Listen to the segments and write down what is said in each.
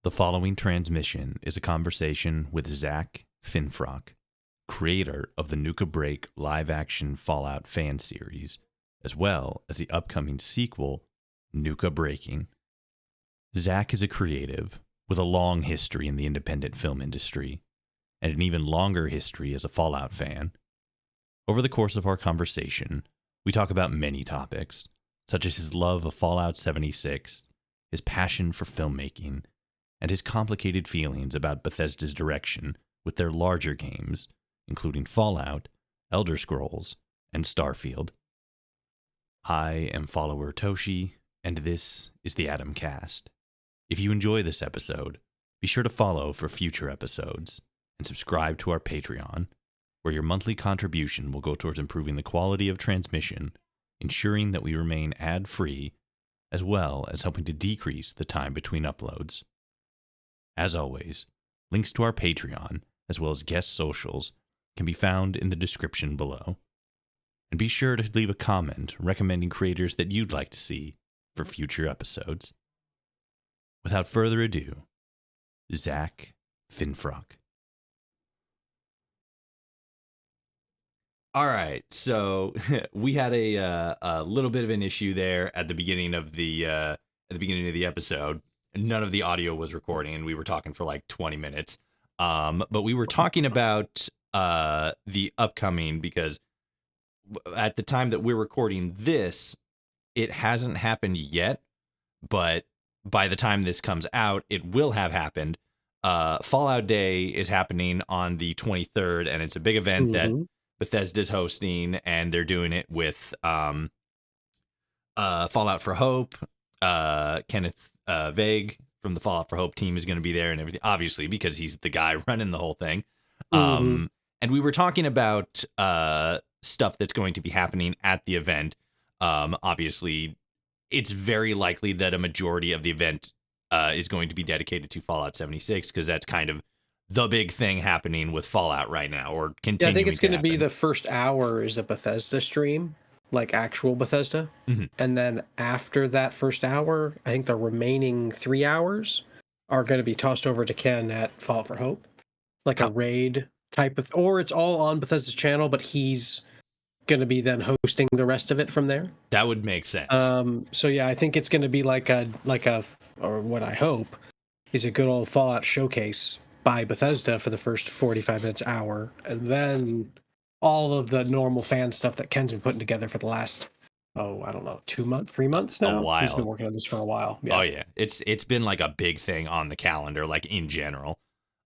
The following transmission is a conversation with Zack Finfrock, creator of the Nuka Break live-action Fallout fan series, as well as the upcoming sequel, Nuka Breaking. Zack is a creative with a long history in the independent film industry, and an even longer history as a Fallout fan. Over the course of our conversation, we talk about many topics, such as his love of Fallout 76, his passion for filmmaking, and his complicated feelings about Bethesda's direction with their larger games, including Fallout, Elder Scrolls, and Starfield. I am follower Toshi, and this is the Atomcast. If you enjoy this episode, be sure to follow for future episodes, and subscribe to our Patreon, where your monthly contribution will go towards improving the quality of transmission, ensuring that we remain ad-free, as well as helping to decrease the time between uploads. As always, links to our Patreon, as well as guest socials, can be found in the description below. And be sure to leave a comment recommending creators that you'd like to see for future episodes. Without further ado, Zack Finfrock. All right, so we had a little bit of an issue there at the beginning of the episode. None of the audio was recording, and we were talking for like 20 minutes. But we were talking about the upcoming, because at the time that we're recording this, it hasn't happened yet. But by the time this comes out, it will have happened. Fallout Day is happening on the 23rd, and it's a big event that Bethesda's hosting, and they're doing it with Fallout for Hope. Kenneth Vague from the Fallout for Hope team is going to be there and everything, obviously, because he's the guy running the whole thing. And we were talking about stuff that's going to be happening at the event. Obviously, it's very likely that a majority of the event is going to be dedicated to Fallout 76, because that's kind of the big thing happening with Fallout right now, or continuing. Yeah, I think it's going to be happen. the first hour is a Bethesda stream, like actual Bethesda. And then after that first hour, I think the remaining 3 hours are going to be tossed over to Ken at Fallout for Hope, like a raid type of, or it's all on Bethesda's channel, but he's going to be then hosting the rest of it from there. That would make sense. So yeah, I think it's going to be like a, or what I hope is a good old Fallout showcase by Bethesda for the first 45 minutes, hour, and then all of the normal fan stuff that Ken's been putting together for the last, I don't know, 2 months, 3 months now. A while. He's been working on this for a while. Yeah. Oh yeah, it's been like a big thing on the calendar, like in general.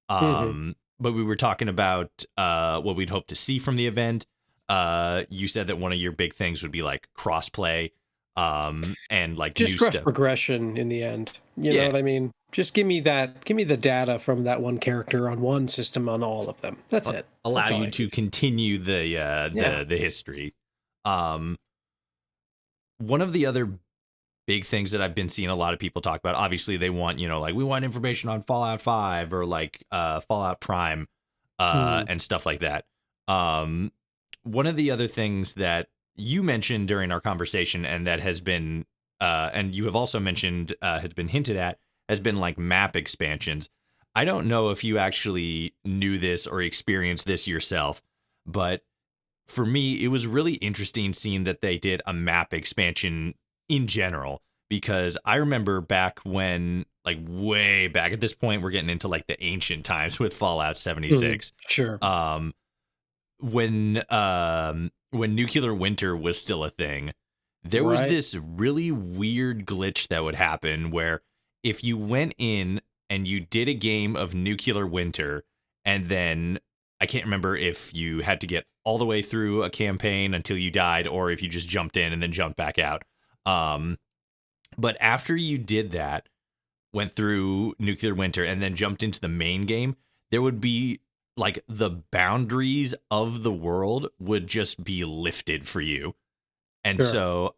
But we were talking about what we'd hope to see from the event. You said that one of your big things would be like crossplay, and like just new cross stuff. Progression in the end. You know what I mean? Just give me the data from that one character on one system on all of them. That's it. Allow That's you to continue the history. One of the other big things that I've been seeing a lot of people talk about, obviously they want, like, we want information on Fallout 5 or like Fallout Prime and stuff like that. One of the other things that you mentioned during our conversation, and that has been and you have also mentioned has been hinted at, has been like map expansions. I don't know if you actually knew this or experienced this yourself, but for me, it was really interesting seeing that they did a map expansion in general, because I remember back when, like way back at this point, we're getting into like the ancient times with Fallout 76. Sure. When Nuclear Winter was still a thing, there was this really weird glitch that would happen where if you went in and you did a game of Nuclear Winter, and then I can't remember if you had to get all the way through a campaign until you died, or if you just jumped in and then jumped back out. But after you did that, went through Nuclear Winter and then jumped into the main game, there would be like the boundaries of the world would just be lifted for you. And so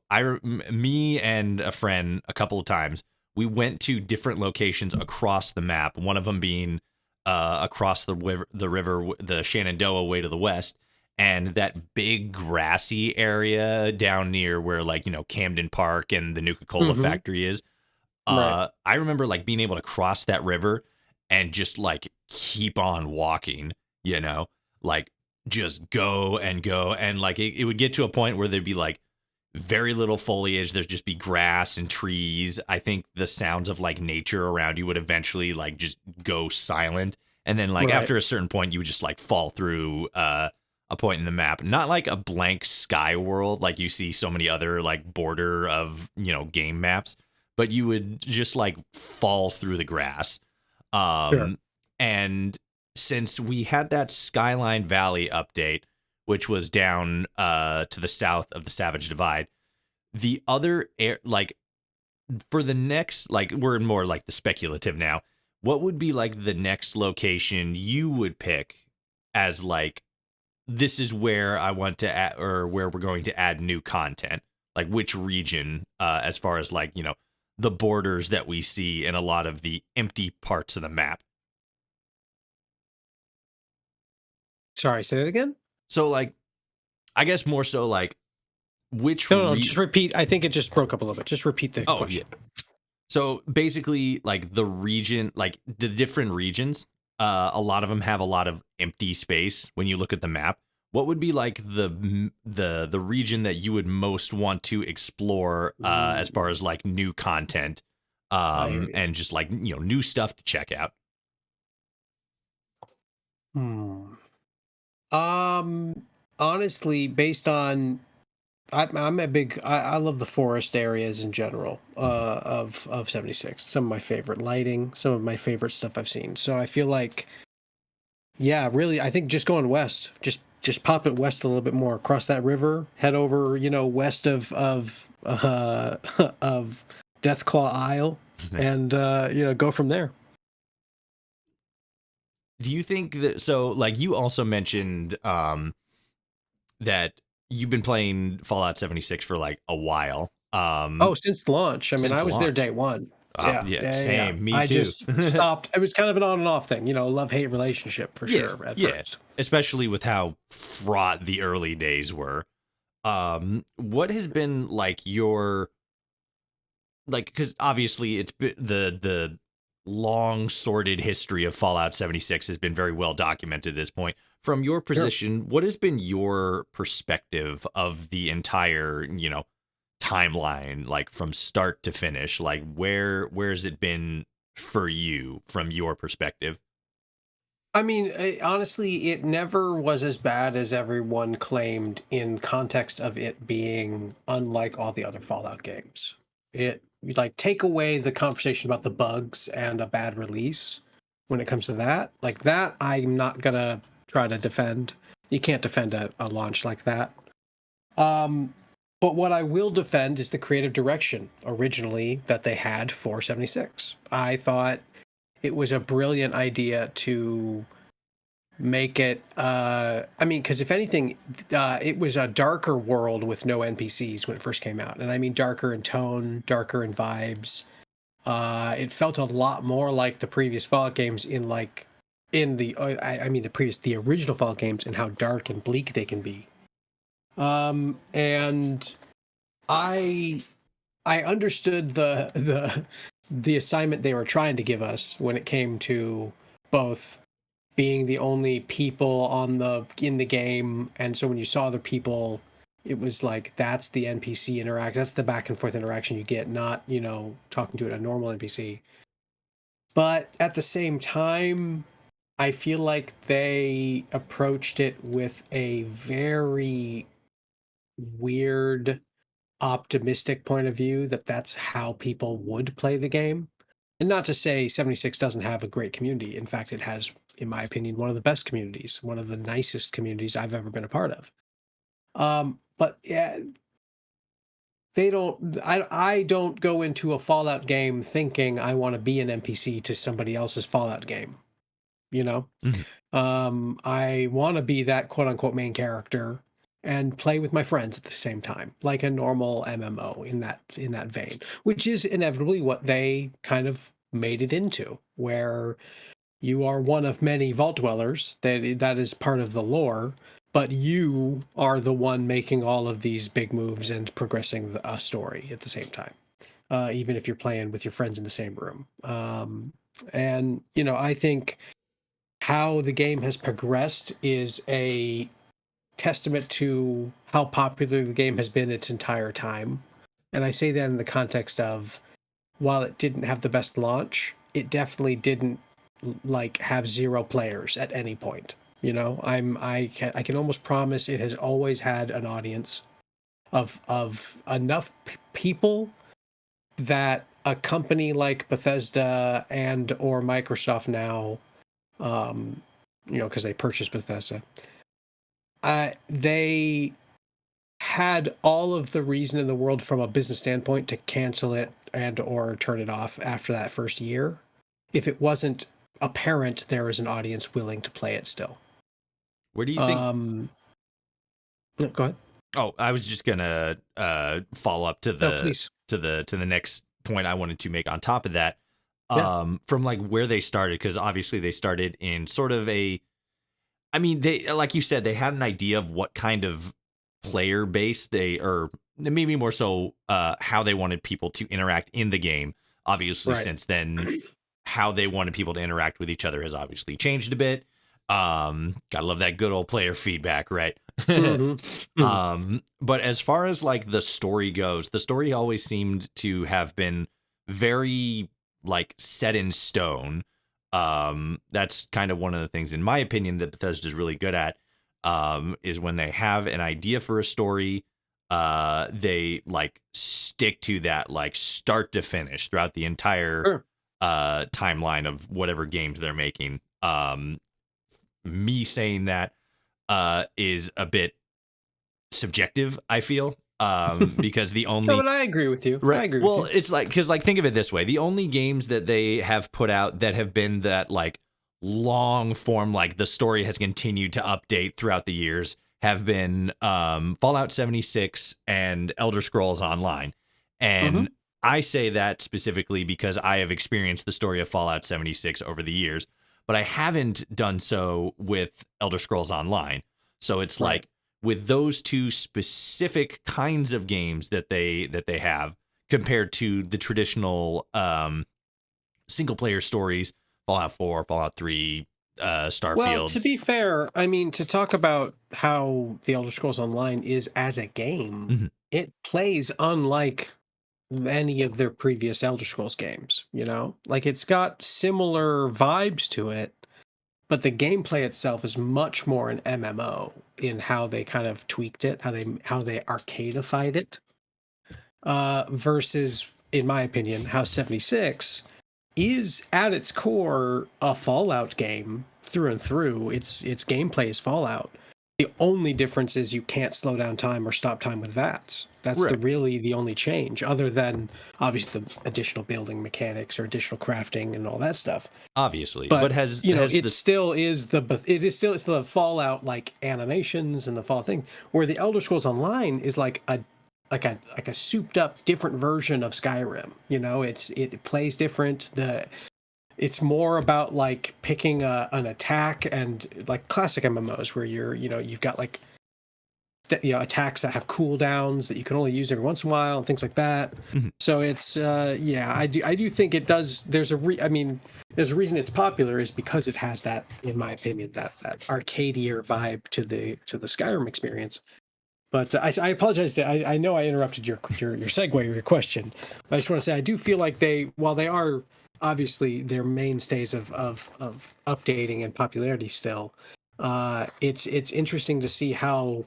me and a friend, a couple of times, we went to different locations across the map. One of them being across the river, the Shenandoah way to the west, and that big grassy area down near where, like, Camden Park and the Nuka-Cola factory is. Right. I remember like being able to cross that river and just like keep on walking, you know, like just go and go. And like it would get to a point where there'd be like very little foliage. There'd just be grass and trees. I think the sounds of like nature around you would eventually like just go silent. And then like Right. after a certain point, you would just like fall through a point in the map, not like a blank sky world like you see so many other like border of, you know, game maps, but you would just like fall through the grass. Sure. And since we had that Skyline Valley update, which was down to the south of the Savage Divide, the other air, like for the next, like we're more like the speculative now. What would be like the next location you would pick as like this is where I want to add, or where we're going to add new content? Like which region, as far as like, you know, the borders that we see in a lot of the empty parts of the map. Sorry, say that again? So like, I guess more so like which No, just repeat. I think it just broke up a little bit. Just repeat the oh yeah. question. So basically like the region, like the different regions, a lot of them have a lot of empty space when you look at the map. What would be like the region that you would most want to explore as far Ooh, as like new content I hear you. and just like, you know, new stuff to check out? Hmm. Honestly, based on I'm a big I love the forest areas in general of 76. Some of my favorite lighting, some of my favorite stuff I've seen. So I feel like yeah, really I think just going west, just pop it west a little bit more, cross that river, head over, you know, west of of Deathclaw Isle and you know, go from there. Do you think that, so like you also mentioned that you've been playing Fallout 76 for like a while, Oh, since launch. I mean, I since was there launch. day one. Oh, Yeah, yeah, yeah, yeah, yeah. same. Me I too. just stopped. It was kind of an on and off thing, you know, love-hate relationship for Yeah, sure at yeah. first. Especially with how fraught the early days were. What has been like your, like, because obviously it's been the long sordid history of Fallout 76 has been very well documented at this point. From your Sure. position, what has been your perspective of the entire, you know, timeline, like from start to finish? Like where's it been for you from your perspective? I mean, honestly, it never was as bad as everyone claimed in context of it being unlike all the other Fallout games. It like take away the conversation about the bugs and a bad release when it comes to that. Like that, I'm not gonna try to defend. You can't defend a launch like that. Um, but what I will defend is the creative direction originally that they had for 76. I thought it was a brilliant idea to make it I mean, because if anything, it was a darker world with no npcs when it first came out, and I mean darker in tone, darker in vibes. It felt a lot more like the previous Fallout games in like in the I mean the original Fallout games, and how dark and bleak they can be. And I I understood the assignment they were trying to give us when it came to both being the only people on the in the game, and so when you saw other people, it was like that's the npc interact, that's the back and forth interaction you get, not, you know, talking to a normal npc. But at the same time, I feel like they approached it with a very weird optimistic point of view, that that's how people would play the game. And not to say 76 doesn't have a great community. In fact, it has, in my opinion, one of the best communities, one of the nicest communities I've ever been a part of. But yeah, they don't. I don't go into a Fallout game thinking I want to be an NPC to somebody else's Fallout game. You know, Mhm. I want to be that quote unquote main character and play with my friends at the same time, like a normal MMO in that vein, which is inevitably what they kind of made it into, where you are one of many vault dwellers. That is part of the lore, but you are the one making all of these big moves and progressing a story at the same time. even if you're playing with your friends in the same room. And you know, I think how the game has progressed is a testament to how popular the game has been its entire time. And I say that in the context of, while it didn't have the best launch, it definitely didn't like have zero players at any point. You know, I can almost promise it has always had an audience of enough people that a company like Bethesda and or Microsoft now, um, you know, because they purchased Bethesda, they had all of the reason in the world from a business standpoint to cancel it and or turn it off after that first year if it wasn't apparent there is an audience willing to play it still. Where do you think? No, go ahead. Oh, I was just gonna follow up to No, the please. next point I wanted to make on top of that. Yeah. From like where they started, because obviously they started in sort of a, I mean, they, like you said, they had an idea of what kind of player base they, or maybe more so how they wanted people to interact in the game. Obviously, Right. since then, how they wanted people to interact with each other has obviously changed a bit. Gotta love that good old player feedback, right? Mm-hmm. Mm-hmm. But as far as like the story goes, the story always seemed to have been very like set in stone. That's kind of one of the things, in my opinion, that Bethesda is really good at. Is when they have an idea for a story, they like stick to that like start to finish throughout the entire Sure. timeline of whatever games they're making. Me saying that is a bit subjective, I feel, because the No, only, but I agree with you. I right, agree with well, you. it's like, because like think of it this way: the only games that they have put out that have been that like long form, like the story has continued to update throughout the years, have been Fallout 76 and Elder Scrolls Online. Mm-hmm. And I say that specifically because I have experienced the story of Fallout 76 over the years, but I haven't done so with Elder Scrolls Online. So it's Right. like, with those two specific kinds of games that they have, compared to the traditional single player stories, Fallout 4, Fallout 3, Well, Starfield. to be fair, I mean, to talk about how The Elder Scrolls Online is as a game, Mhm. it plays unlike any of their previous Elder Scrolls games, you know? Like, it's got similar vibes to it, but the gameplay itself is much more an MMO in how they kind of tweaked it, how they arcadified it, versus, in my opinion, how 76 is at its core a Fallout game through and through. Its gameplay is Fallout. The only difference is you can't slow down time or stop time with VATS. That's Right. really the only change, other than obviously the additional building mechanics or additional crafting and all that stuff. Obviously, but But has you know, has it the still is it's the Fallout like animations and the Fallout thing. Where the Elder Scrolls Online is like a souped up different version of Skyrim. You know, it plays different. It's more about like picking an attack, and like classic MMOs where you've got like attacks that have cooldowns that you can only use every once in a while and things like that. Mhm. So it's yeah, I do think it does. I mean, there's a reason it's popular is because it has that, in my opinion, that arcadier vibe to the Skyrim experience. But I apologize. I know I interrupted your segue or your question. But I just want to say I do feel like while they are obviously their mainstays of updating and popularity still, it's interesting to see how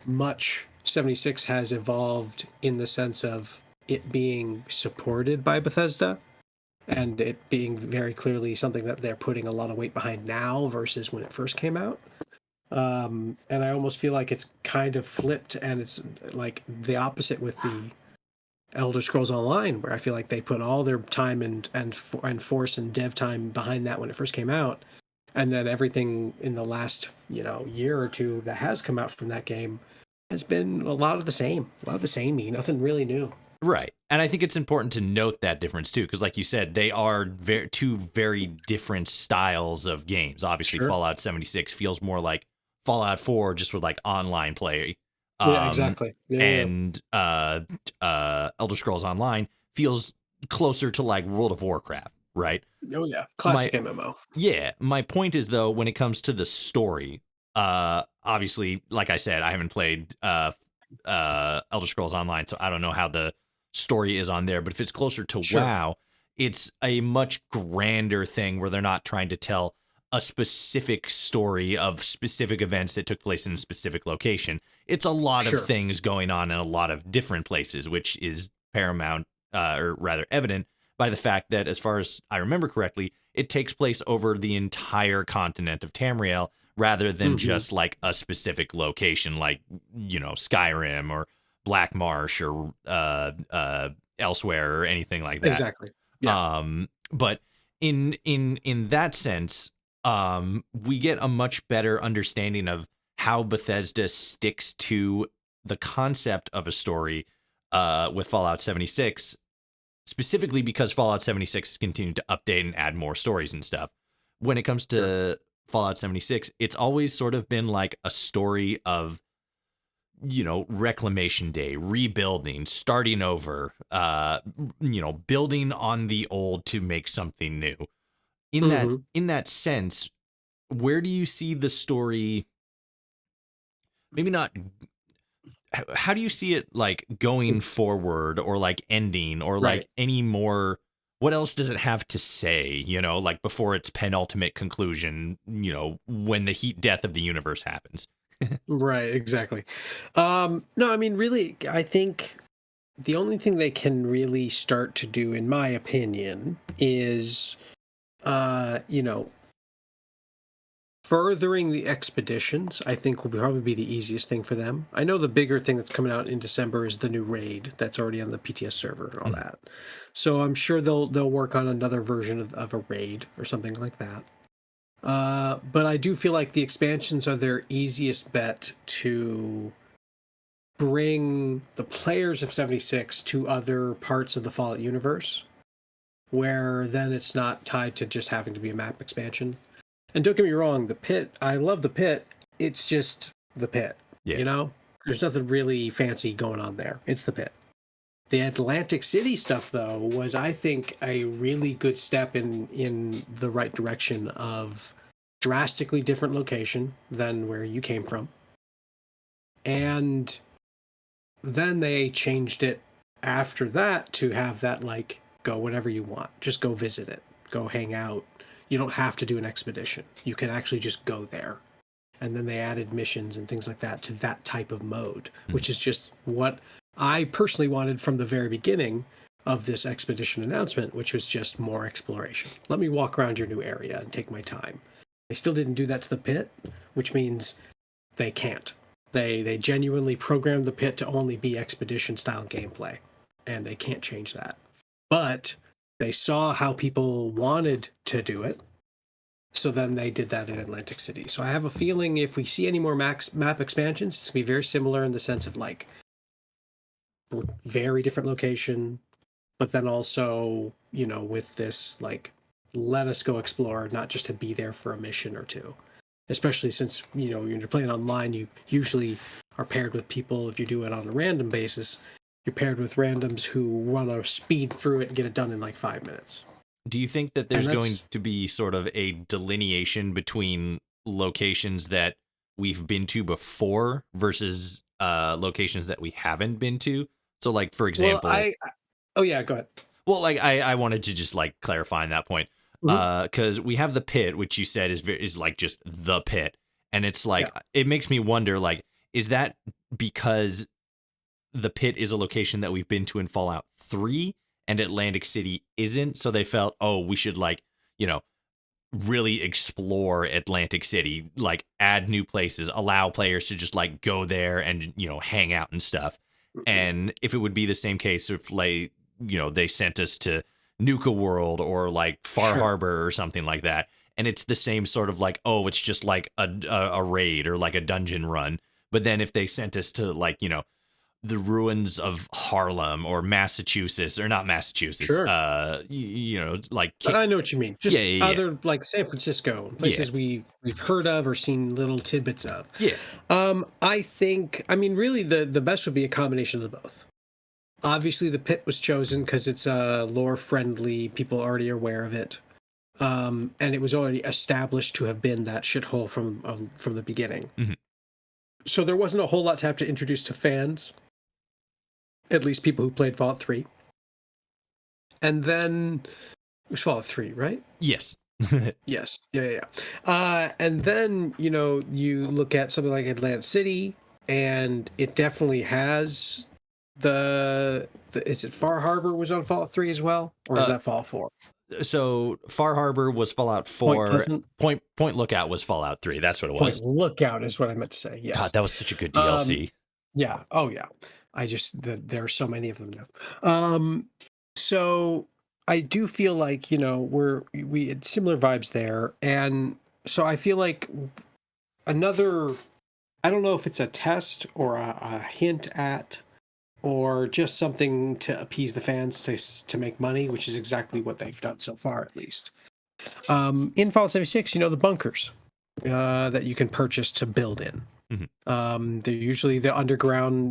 much 76 has evolved in the sense of it being supported by Bethesda and it being very clearly something that they're putting a lot of weight behind now versus when it first came out. And I almost feel like it's kind of flipped, and it's like the opposite with the Elder Scrolls Online, where I feel like they put all their time and force and dev time behind that when it first came out, and then everything in the last year or two that has come out from that game has been a lot of the samey, nothing really new. right. And I think it's important to note that difference too, because like you said, they are two very different styles of games. Obviously, Sure. Fallout 76 feels more like Fallout 4, just with like online play. Yeah, Um, exactly. Yeah, yeah. and Elder Scrolls Online feels closer to like World of Warcraft, right? Oh yeah, My classic MMO. Yeah, my point is though, when it comes to the story, obviously, like I said, I haven't played Elder Scrolls Online, so I don't know how the story is on there. But if it's closer to Sure. WoW, it's a much grander thing where they're not trying to tell a specific story of specific events that took place in a specific location. It's a lot of Sure. things going on in a lot of different places, which is paramount, or rather evident by the fact that, as far as I remember correctly, it takes place over the entire continent of Tamriel rather than just like a specific location, like, Skyrim or Black Marsh or elsewhere or anything like that. Exactly. Yeah. But in that sense, we get a much better understanding of how Bethesda sticks to the concept of a story with Fallout 76, specifically because Fallout 76 has continued to update and add more stories and stuff. When it comes to Fallout 76, it's always sort of been like a story of, reclamation day, rebuilding, starting over, building on the old to make something new. In that sense, where do you see the story? Maybe not. How do you see it like going forward, or like ending, or Right. like any more? What else does it have to say, like before its penultimate conclusion, when the heat death of the universe happens? Right. Exactly. No, I mean, really, I think the only thing they can really start to do, in my opinion, is, you know, furthering the expeditions. I think will probably be the easiest thing for them. I know the bigger thing that's coming out in December is the new raid that's already on the PTS server and all Mm. that. So I'm sure they'll work on another version of a raid or something like that. But I do feel like the expansions are their easiest bet to bring the players of 76 to other parts of the Fallout universe, where then it's not tied to just having to be a map expansion. And don't get me wrong, the pit, I love the pit. It's just the pit, Yeah. you know? There's nothing really fancy going on there. It's the pit. The Atlantic City stuff, though, was, I think, a really good step in the right direction of drastically different location than where you came from. And then they changed it after that to have that, like, go whenever you want. Just go visit it. Go hang out. You don't have to do an expedition. You can actually just go there. And then they added missions and things like that to that type of mode, which is just what I personally wanted from the very beginning of this expedition announcement, which was just more exploration. Let me walk around your new area and take my time. They still didn't do that to the pit, which means they can't. They genuinely programmed the pit to only be expedition style gameplay, and they can't change that. But they saw how people wanted to do it, so then they did that in Atlantic City. So I have a feeling if we see any more map expansions, it's going to be very similar in the sense of, like, very different location, but then also, with this, like, let us go explore, not just to be there for a mission or two. Especially since, when you're playing online, you usually are paired with people. If you do it on a random basis, you're paired with randoms who want to speed through it and get it done in like 5 minutes. Do you think that there's going to be sort of a delineation between locations that we've been to before versus locations that we haven't been to? So, like, for example, oh yeah, go ahead. Well, like, I wanted to just like clarify on that point, because we have the pit, which you said is like just the pit, and it's like, it makes me wonder, like, is that because the pit is a location that we've been to in Fallout 3 and Atlantic City isn't, so they felt, oh, we should, like, really explore Atlantic City, like add new places, allow players to just like go there and, hang out and stuff. And if it would be the same case if, like, they sent us to Nuka World or like Far Harbor or something like that, and it's the same sort of like, oh, it's just like a raid or like a dungeon run. But then if they sent us to, like, the ruins of Harlem or Massachusetts, or not Massachusetts, like, But I know what you mean. Just other, like, San Francisco, places we've heard of or seen little tidbits of. Yeah. I think, I mean, really the best would be a combination of the both. Obviously, the pit was chosen because it's lore friendly. People already are aware of it, and it was already established to have been that shithole from the beginning. Mm-hmm. So there wasn't a whole lot to have to introduce to fans, at least people who played Fallout 3. And then it was Fallout 3, right? Yes. Yes. Yeah. And then, you look at something like Atlantic City, and it definitely has is it Far Harbor was on Fallout 3 as well? Or is that Fallout 4? So Far Harbor was Fallout 4. Point Lookout was Fallout 3. That's what it was. Point Lookout is what I meant to say. Yes. God, that was such a good DLC. Yeah. Oh yeah. There are so many of them now. So I do feel like, we had similar vibes there. And so I feel like I don't know if it's a test or a hint at, or just something to appease the fans to make money, which is exactly what they've done so far, at least. In Fallout 76, the bunkers that you can purchase to build in. Mm-hmm. They're usually the underground,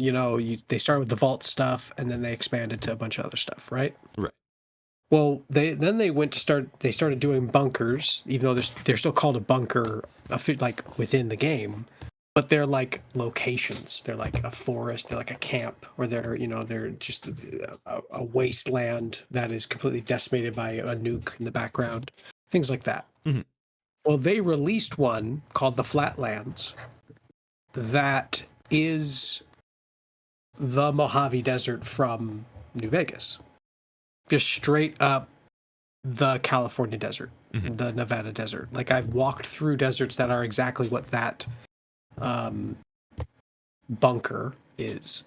they start with the vault stuff and then they expanded to a bunch of other stuff, right? Right. Well, they started doing bunkers, even though they're still called a bunker, like within the game, but they're like locations. They're like a forest. They're like a camp, or they're just a wasteland that is completely decimated by a nuke in the background, things like that. Mm-hmm. Well, they released one called the Flatlands that is the Mojave Desert from New Vegas. Just straight up the California desert, mm-hmm. the Nevada desert. Like, I've walked through deserts that are exactly what that bunker is.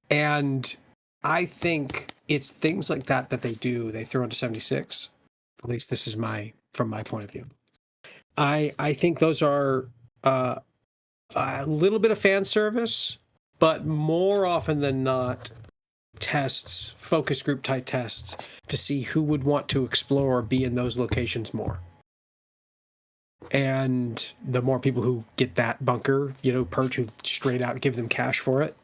And I think it's things like that they throw into 76. At least this is from my point of view. I think those are a little bit of fan service, but more often than not, tests, focus group type tests to see who would want to explore or be in those locations more. And the more people who get that bunker, perch, who straight out give them cash for it,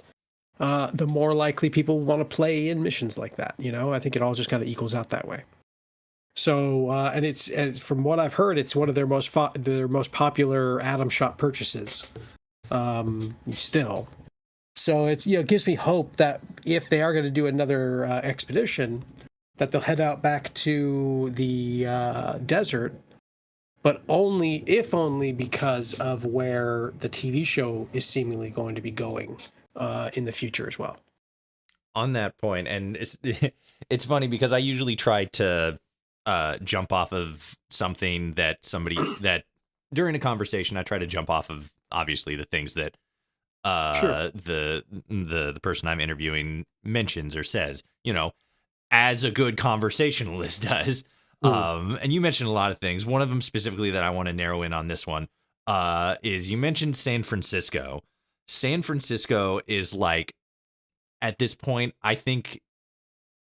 the more likely people want to play in missions like that. I think it all just kind of equals out that way. So, and from what I've heard, it's one of their most popular Atom Shop purchases. Still, so it gives me hope that if they are going to do another expedition, that they'll head out back to the desert, but only because of where the TV show is seemingly going to be going in the future as well. On that point, and it's funny because I usually try to jump off of something that that during a conversation, I try to jump off of obviously the things that sure. the person I'm interviewing mentions or says, as a good conversationalist does. And you mentioned a lot of things. One of them specifically that I want to narrow in on this one is you mentioned San Francisco. San Francisco is like, at this point, I think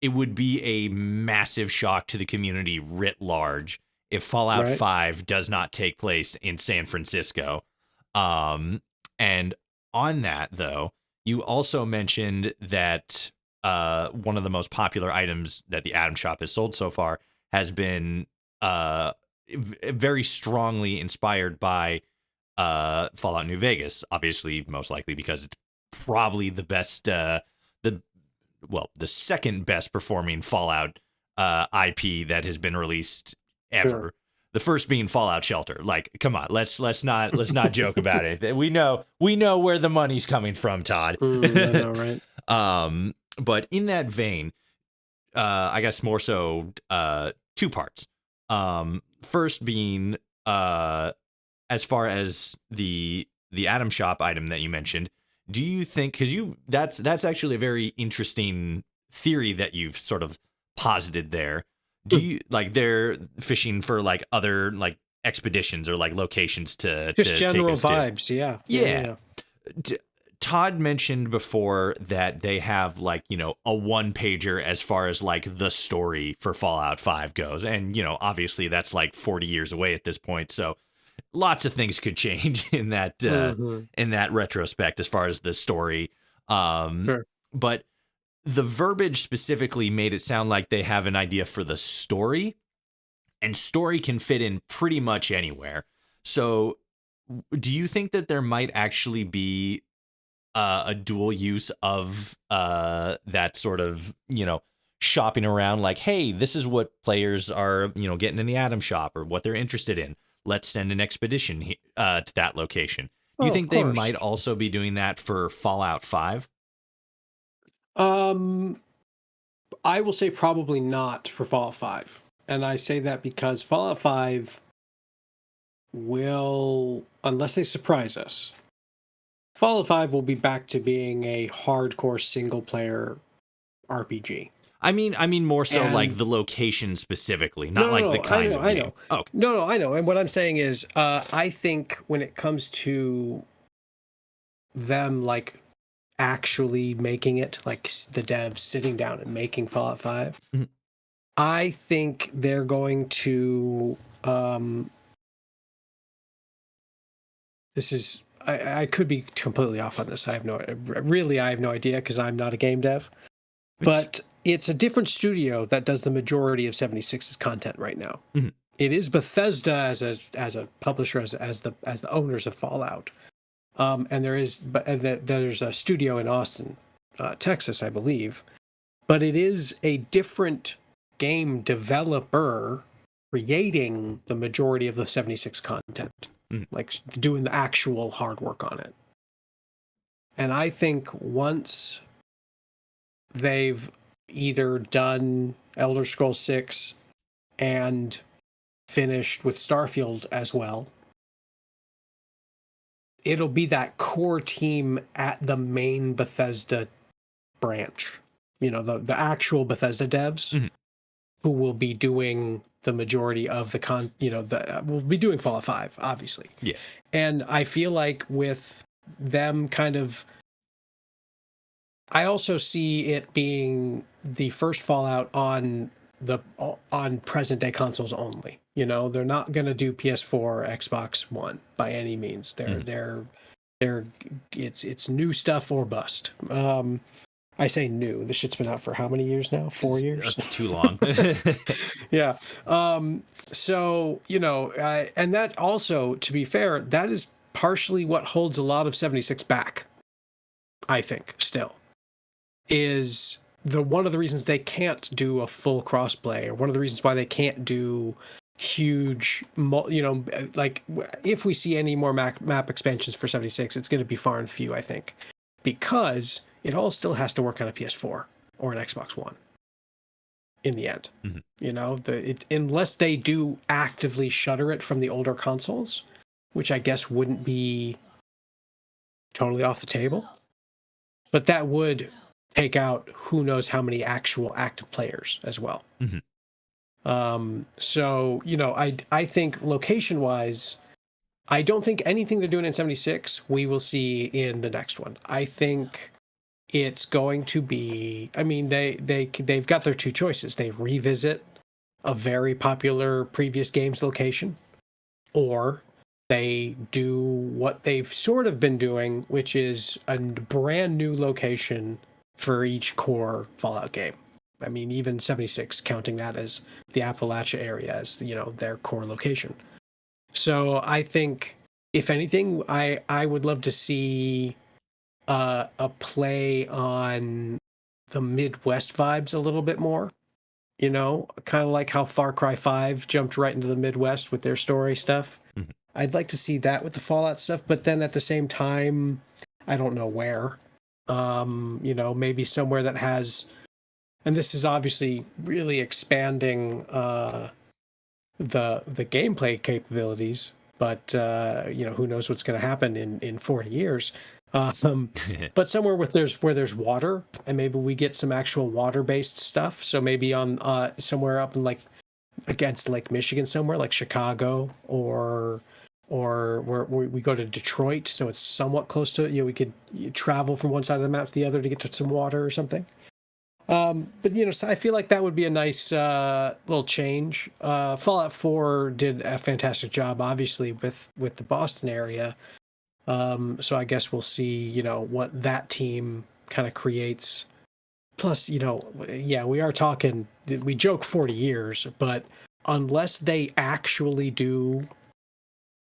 it would be a massive shock to the community writ large if Fallout 5 does not take place in San Francisco. And on that, though, you also mentioned that one of the most popular items that the Atom Shop has sold so far has been very strongly inspired by Fallout New Vegas, obviously, most likely because it's probably the best, the second best performing Fallout IP that has been released ever. Sure. The first being Fallout Shelter. Like, come on, let's not joke about it. We know where the money's coming from, Todd. I know, right? But in that vein, I guess more so two parts. First being as far as the Atom Shop item that you mentioned, do you think, because that's actually a very interesting theory that you've sort of posited there. Do you like they're fishing for like other like expeditions or like locations to just to general take us vibes? To? Yeah. Todd mentioned before that they have like, a one pager as far as like the story for Fallout 5 goes. And, obviously that's like 40 years away at this point. So lots of things could change in that in that retrospect as far as the story. Sure. But the verbiage specifically made it sound like they have an idea for the story, and story can fit in pretty much anywhere. So do you think that there might actually be a dual use of that sort of, shopping around, like, hey, this is what players are, getting in the Atom shop or what they're interested in. Let's send an expedition to that location. Do you think they might also be doing that for Fallout 5? I will say probably not for Fallout 5. And I say that because Fallout 5 will, unless they surprise us, Fallout 5 will be back to being a hardcore single player RPG. I mean more so like the location specifically, not the kind of game. Oh, no, I know. And what I'm saying is, I think when it comes to them like actually making it, like the devs sitting down and making Fallout 5, mm-hmm. I think they're going to. This is. I could be completely off on this. I have no idea because I'm not a game dev. But it's a different studio that does the majority of 76's content right now. Mm-hmm. It is Bethesda as a publisher, as the owners of Fallout, and there's a studio in Austin, Texas, I believe, but it is a different game developer creating the majority of the 76 content, like doing the actual hard work on it. And I think once they've either done Elder Scrolls 6 and finished with Starfield as well, it'll be that core team at the main Bethesda branch, the actual Bethesda devs, who will be doing the majority of the we'll be doing Fallout 5, obviously. Yeah. And I feel like with them kind of, I also see it being the first Fallout on present day consoles only. They're not going to do PS4 or Xbox One by any means. It's new stuff or bust. I say new. This shit's been out for how many years now? 4 years? Too long. Yeah. So, and that also, to be fair, that is partially what holds a lot of 76 back, I think, still. Is one of the reasons they can't do a full crossplay, or one of the reasons why they can't do huge, like if we see any more map expansions for 76, it's going to be far and few, I think, because it all still has to work on a PS4 or an Xbox One in the end. Mm-hmm. Unless they do actively shutter it from the older consoles, which I guess wouldn't be totally off the table, but that would take out who knows how many actual active players as well. Mm-hmm. So, I think location wise, I don't think anything they're doing in 76 we will see in the next one. I think it's going to be, they've got their two choices. They revisit a very popular previous game's location, or they do what they've sort of been doing, which is a brand new location for each core Fallout game. Even 76, counting that as the Appalachia area as, their core location. So I think, if anything, I would love to see a play on the Midwest vibes a little bit more. Kind of like how Far Cry 5 jumped right into the Midwest with their story stuff. Mm-hmm. I'd like to see that with the Fallout stuff, but then at the same time, I don't know where. Maybe somewhere that has, and this is obviously really expanding the gameplay capabilities, but who knows what's going to happen in 40 years. But somewhere where there's water, and maybe we get some actual water-based stuff. So maybe on somewhere up in like against Lake Michigan, somewhere like Chicago, or where we go to Detroit, so it's somewhat close to, we could travel from one side of the map to the other to get to some water or something. But so I feel like that would be a nice little change. Fallout 4 did a fantastic job, obviously, with the Boston area. So I guess we'll see, what that team kind of creates Plus, yeah, we are talking, we joke 40 years, but unless they actually do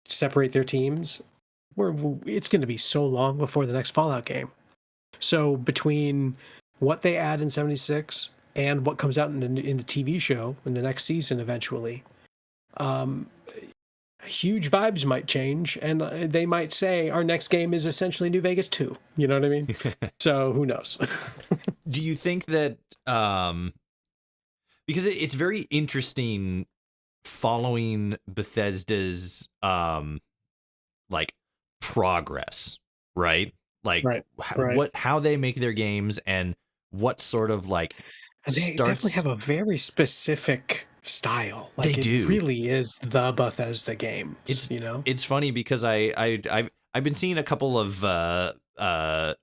separate their teams, it's going to be so long before the next Fallout game. So between what they add in 76 and what comes out in the TV show in the next season eventually, um, huge vibes might change, and they might say our next game is essentially New Vegas 2. You know what I mean? So who knows? Do you think that because it's very interesting following Bethesda's like progress, right? Like Right, right. how they make their games and what sort of like And they definitely starts have a very specific style. they Like it do. really is the Bethesda games, It's it's funny because I've been seeing a couple of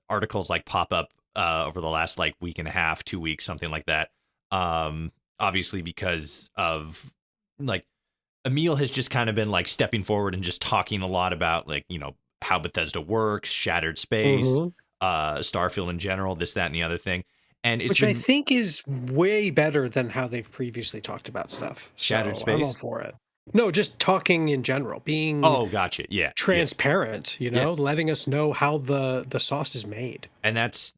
articles like pop up over the last like week and a half, 2 weeks, something like that. Obviously because of like Emil has just kind of been like stepping forward and just talking a lot about like, how Bethesda works, Shattered Space, Mhm. Starfield in general, this, that, and the other thing. And it's Which I been think is way better than how they've previously talked about stuff. Shattered So I'm all Space. for it. No, just talking in general, being Oh, gotcha. Yeah. Yeah. transparent, Yeah. letting us know how the sauce is made. And that's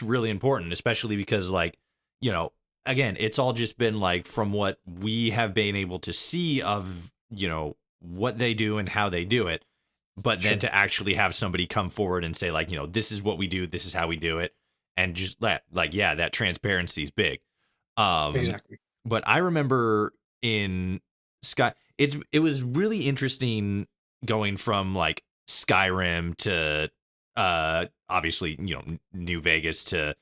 really important, especially because like, you know, again, it's all just been like from what we have been able to see of, what they do and how they do it. But then Sure. to actually have somebody come forward and say like, this is what we do, this is how we do it, and just let like, yeah, that transparency is big. um Exactly. but I remember in Sky, it was really interesting going from like Skyrim to obviously, New Vegas to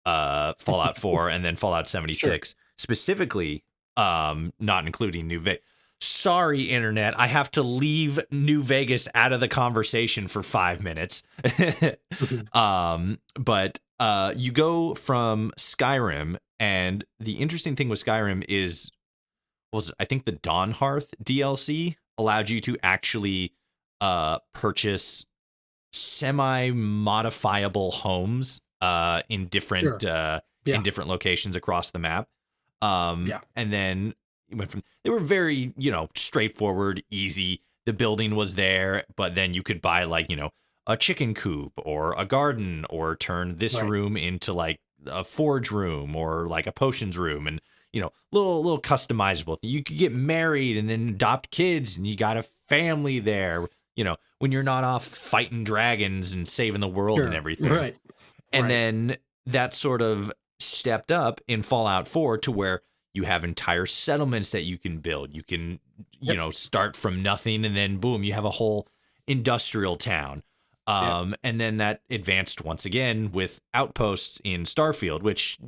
Fallout 4 and then Fallout Sure. 76, specifically not including New Vegas. Sorry, internet. I have to leave New Vegas out of the conversation for 5 minutes. Mhm. But you go from Skyrim, and the interesting thing with Skyrim is, I think the Dawn Hearth DLC allowed you to actually purchase semi-modifiable homes Sure. in Yeah. different locations across the map. Yeah. And then it went from, they were very, straightforward, easy. The building was there, but then you could buy like, a chicken coop or a garden, or turn this Right. room into like a forge room or like a potions room, and little customizable. You could get married and then adopt kids, and you got a family there, when you're not off fighting dragons and saving the world and Sure. everything. Right. And Right. then that sort of stepped up in Fallout 4 to where you have entire settlements that you can build. You can, Yep. start from nothing, and then boom, you have a whole industrial town. Yep. And then that advanced once again with outposts in Starfield, which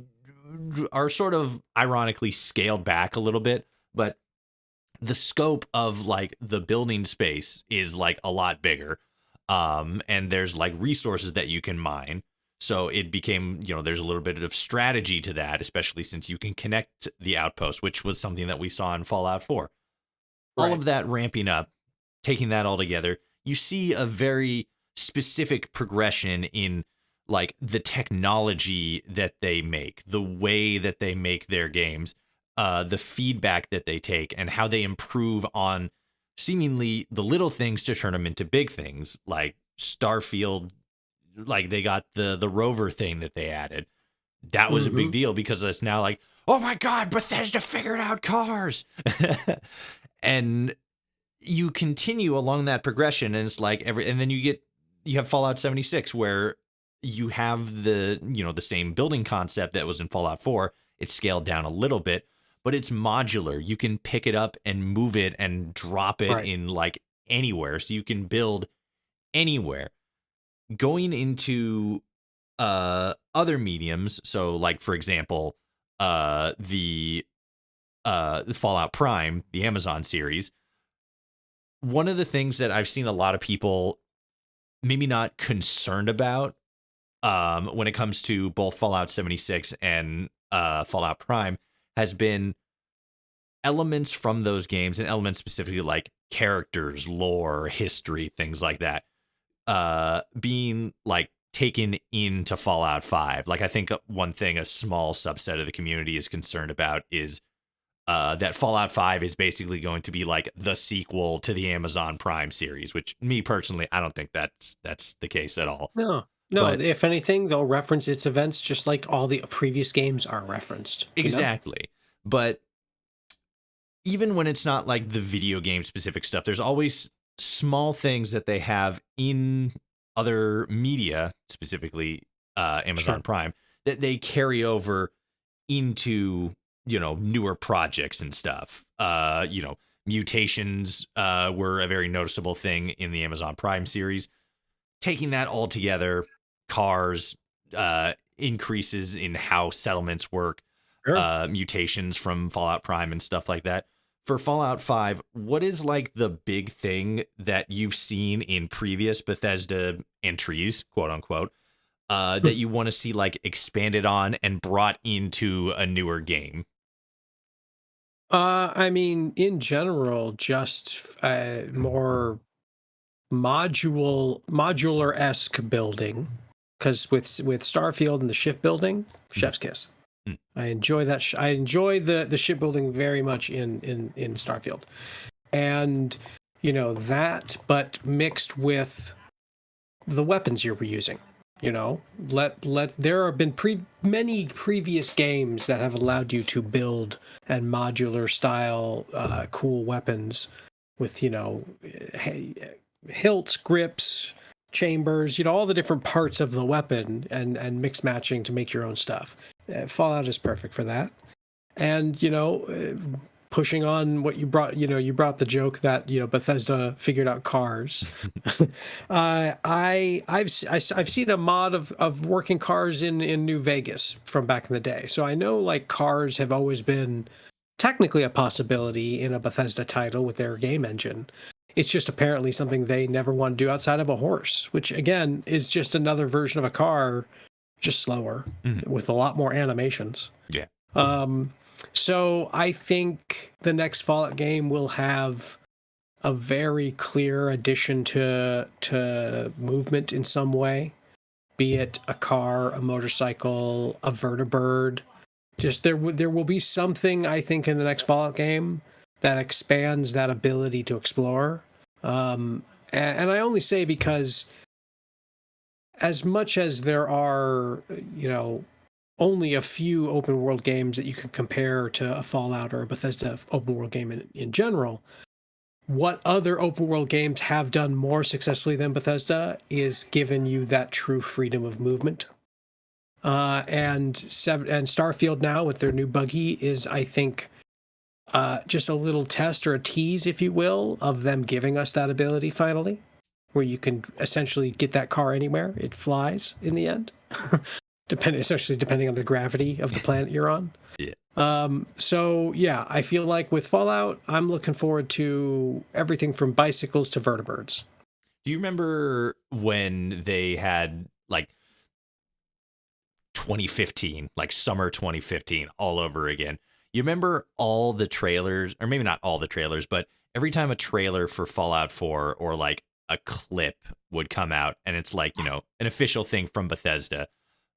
are sort of ironically scaled back a little bit, but the scope of like the building space is like a lot bigger. And there's like resources that you can mine. So it became, there's a little bit of strategy to that, especially since you can connect the outpost, which was something that we saw in Fallout 4. All Right. of that ramping up, taking that all together, you see a very specific progression in like the technology that they make, the way that they make their games, the feedback that they take, and how they improve on seemingly the little things to turn them into big things, like Starfield. Like they got the rover thing that they added. That was a big Mhm. deal because it's now like, oh my god, Bethesda figured out cars. And you continue along that progression, and it's like and then you have Fallout 76, where you have the same building concept that was in Fallout 4. It's scaled down a little bit, but it's modular. You can pick it up and move it and drop it Right. in like anywhere, so you can build anywhere. Going into other mediums, so like for example, the Fallout Prime, the Amazon series. One of the things that I've seen a lot of people maybe not concerned about when it comes to both Fallout 76 and Fallout Prime has been elements from those games, and elements specifically like characters, lore, history, things like that, being like taken into Fallout 5. Like, I think one thing a small subset of the community is concerned about is that Fallout 5 is basically going to be like the sequel to the Amazon Prime series, which me personally, I don't think that's the case at all. No, But if anything, they'll reference its events just like all the previous games are referenced. exactly. But even when it's not like the video game specific stuff, there's always small things that they have in other media, specifically Amazon Prime, that they carry over into, newer projects and stuff. Mutations were a very noticeable thing in the Amazon Prime series. Taking that all together, cars, increases in how settlements work, mutations from Fallout Prime and stuff like that. For Fallout 5, what is like the big thing that you've seen in previous Bethesda entries, quote unquote, that you want to see like expanded on and brought into a newer game? I mean, in general, just more modular-esque building, because with Starfield and the ship building, chef's kiss. I enjoy that. I enjoy the shipbuilding very much in Starfield, and that, but mixed with the weapons you're using. There have been many previous games that have allowed you to build and modular style cool weapons with hilts, grips, chambers, all the different parts of the weapon and mix matching to make your own stuff. Fallout is perfect for that. And, pushing on what you brought, you brought the joke that, Bethesda figured out cars. I've seen a mod of working cars in New Vegas from back in the day. So I know like cars have always been technically a possibility in a Bethesda title with their game engine. It's just apparently something they never want to do outside of a horse, which again is just another version of a car, just slower with a lot more animations. Yeah. So I think the next Fallout game will have a very clear addition to movement in some way, be it a car, a motorcycle, a vertibird. Just there will be something, I think, in the next Fallout game that expands that ability to explore. And I only say because as much as there are, only a few open world games that you can compare to a Fallout or a Bethesda open world game in general, what other open world games have done more successfully than Bethesda is given you that true freedom of movement. And Starfield now with their new buggy is, I think, just a little test or a tease, if you will, of them giving us that ability finally, where you can essentially get that car anywhere. It flies in the end, depending on the gravity of the planet you're on. Yeah. So yeah, I feel like with Fallout, I'm looking forward to everything from bicycles to vertibirds. Do you remember when they had like 2015, like summer 2015 all over again? You remember all the trailers, or maybe not all the trailers, but every time a trailer for Fallout 4 or like a clip would come out and it's like, an official thing from Bethesda.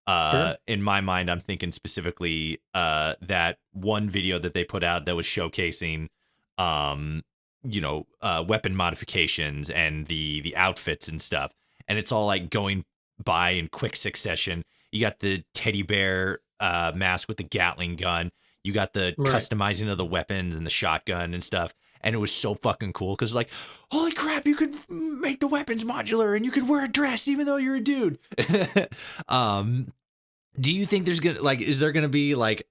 Sure. In my mind, I'm thinking specifically that one video that they put out that was showcasing, weapon modifications and the outfits and stuff. And it's all like going by in quick succession. You got the teddy bear mask with the Gatling gun. You got the customizing of the weapons and the shotgun and stuff. And it was so fucking cool because, like, holy crap, you could make the weapons modular and you could wear a dress even though you're a dude. Do you think is there gonna be like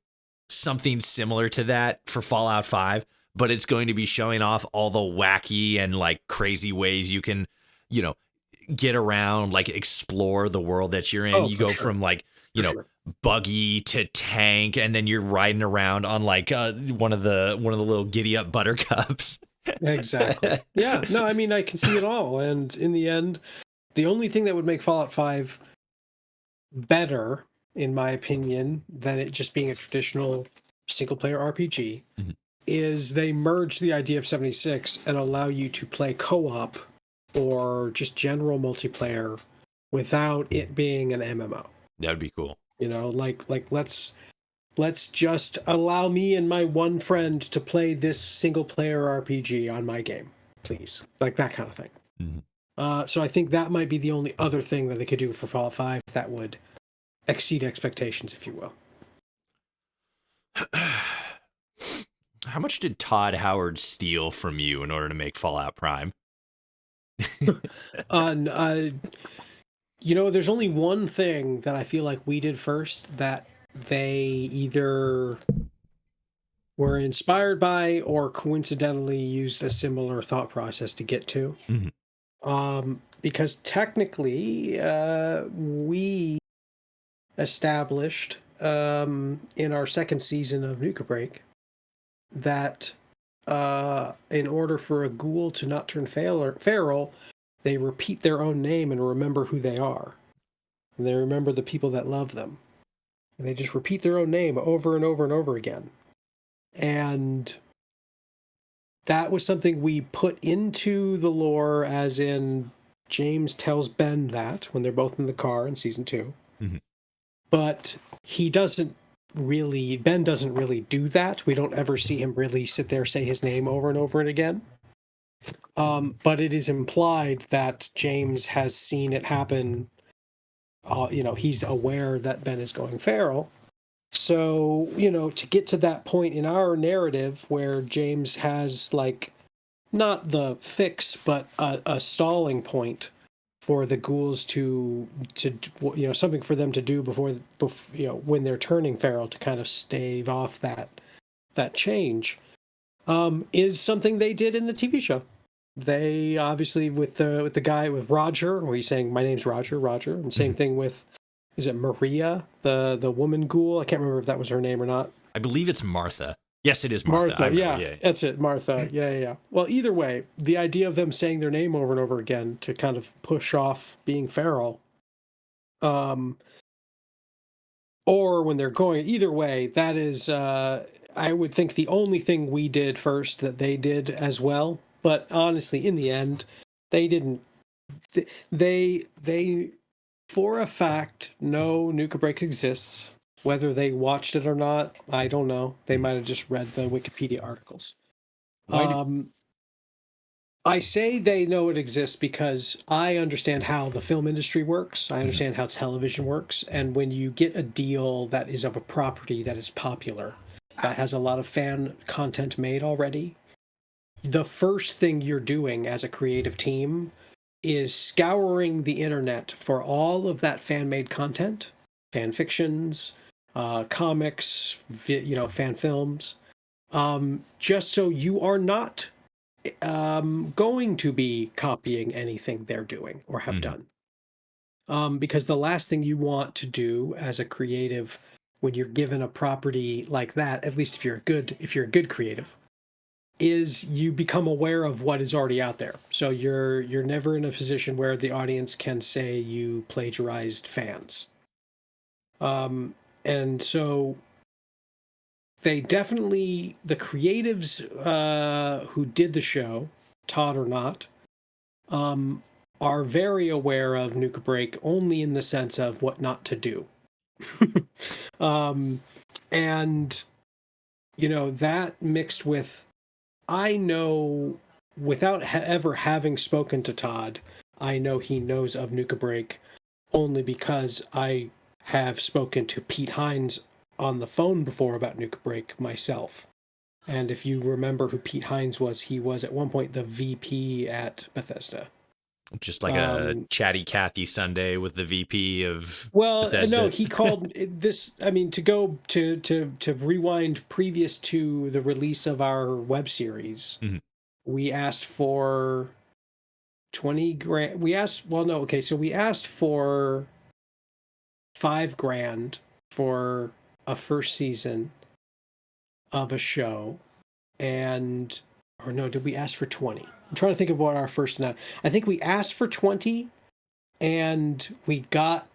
something similar to that for Fallout 5, but it's going to be showing off all the wacky and like crazy ways you can, get around, like explore the world that you're in? Oh, you go from like, buggy to tank, and then you're riding around on like one of the little giddy up buttercups. Exactly. Yeah. No, I mean, I can see it all. And in the end, the only thing that would make Fallout 5 better, in my opinion, than it just being a traditional single player RPG is they merge the idea of 76 and allow you to play co-op or just general multiplayer without it being an MMO. That would be cool. You know, like let's just allow me and my one friend to play this single player RPG on my game, please. Like that kind of thing. Mm-hmm. So I think that might be the only other thing that they could do for Fallout 5 that would exceed expectations, if you will. How much did Todd Howard steal from you in order to make Fallout Prime? You know, there's only one thing that I feel like we did first that they either were inspired by or coincidentally used a similar thought process to get to. Because technically, we established in our second season of Nuka Break that in order for a ghoul to not turn feral, they repeat their own name and remember who they are. And they remember the people that love them. And they just repeat their own name over and over and over again. And that was something we put into the lore, as in James tells Ben that when they're both in the car in season 2. Mm-hmm. But Ben doesn't really do that. We don't ever see him really sit there, say his name over and over and again. But it is implied that James has seen it happen. You know, he's aware that Ben is going feral. So, you know, to get to that point in our narrative where James has, like, not the fix, but a stalling point for the ghouls to you know, something for them to do before you know, when they're turning feral, to kind of stave off that change, is something they did in the TV show. They obviously, with the guy, with Roger, where he's saying, "My name's Roger," and same thing with, is it Maria, the woman ghoul? I can't remember if that was her name or not. I believe it's Martha. Yes, it is Martha. Yeah, that's it, Martha. Yeah. Well, either way, the idea of them saying their name over and over again to kind of push off being feral, or when they're going, either way, that is, I would think, the only thing we did first that they did as well. But honestly, in the end, they didn't. They for a fact know Nuka Break exists. Whether they watched it or not, I don't know. They might have just read the Wikipedia articles. I say they know it exists because I understand how the film industry works. I understand how television works. And when you get a deal that is of a property that is popular, that has a lot of fan content made already, the first thing you're doing as a creative team is scouring the internet for all of that fan-made content, fan fictions, comics, you know, fan films, just so you are not going to be copying anything they're doing or have done. Because the last thing you want to do as a creative, when you're given a property like that, at least if you're a good creative, is you become aware of what is already out there. So you're never in a position where the audience can say you plagiarized fans. And so they definitely, the creatives who did the show, Todd or not, are very aware of Nuka Break, only in the sense of what not to do. And, you know, that mixed with, I know, without ever having spoken to Todd, I know he knows of Nuka Break only because I have spoken to Pete Hines on the phone before about Nuka Break myself. And if you remember who Pete Hines was, he was at one point the VP at Bethesda. Just like a chatty Cathy Sunday with the VP of Bethesda. No, he called this, I mean, to go to rewind previous to the release of our web series, we asked for 20 grand. We asked for $5,000 for a first season of a show. And, or no, did we ask for 20? I'm trying to think of what our first now. I think we asked for 20 and we got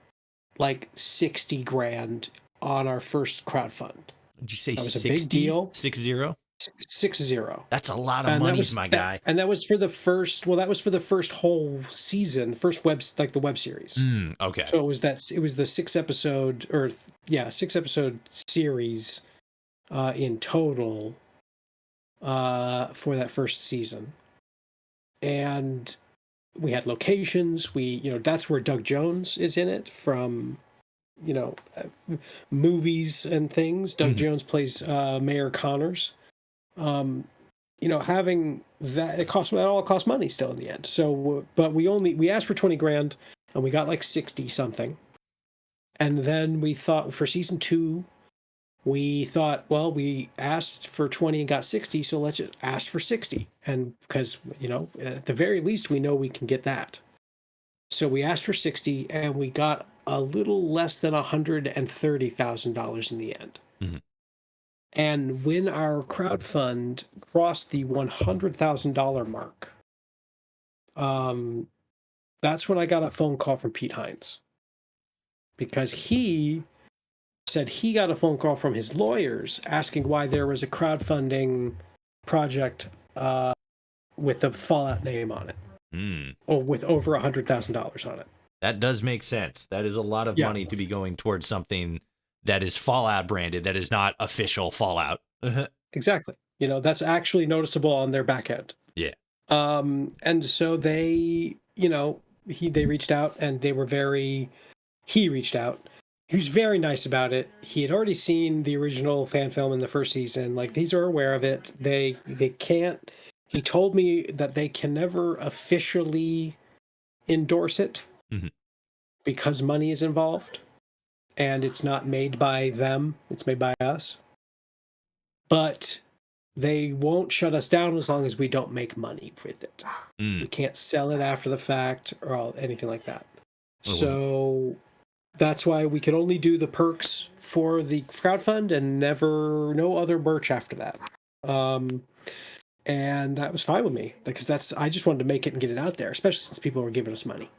like 60 grand on our first crowdfund. Did you say that was 60? A big deal. 60? 6-0. That's a lot of And monies, my guy. And that was for the first. Well, that was for the first whole season, first the web series. Okay. So it was the 6-episode 6-episode series in total for that first season, and we had locations. That's where Doug Jones is in it from, movies and things. Doug Jones plays Mayor Connors. Having that, it all cost money still in the end. So, but we asked for 20 grand and we got like 60 something. And then we thought for season 2, we thought, well, we asked for 20 and got 60, so let's just ask for 60. And because, at the very least, we know we can get that. So we asked for 60 and we got a little less than $130,000 in the end. Mm-hmm. And when our crowdfund crossed the $100,000 mark, that's when I got a phone call from Pete Hines, because he said he got a phone call from his lawyers asking why there was a crowdfunding project with the Fallout name on it, or with over $100,000 on it. That does make sense. That is a lot of money to be going towards something that is Fallout branded, that is not official Fallout. Exactly. That's actually noticeable on their back end. Yeah. And so they, they reached out and he reached out. He was very nice about it. He had already seen the original fan film in the first season. Like, these are aware of it. They can't. He told me that they can never officially endorse it because money is involved, and it's not made by them. It's made by us. But they won't shut us down as long as we don't make money with it. We can't sell it after the fact or anything like that. So that's why we could only do the perks for the crowdfund and no other merch after that. And that was fine with me, because I just wanted to make it and get it out there, especially since people were giving us money.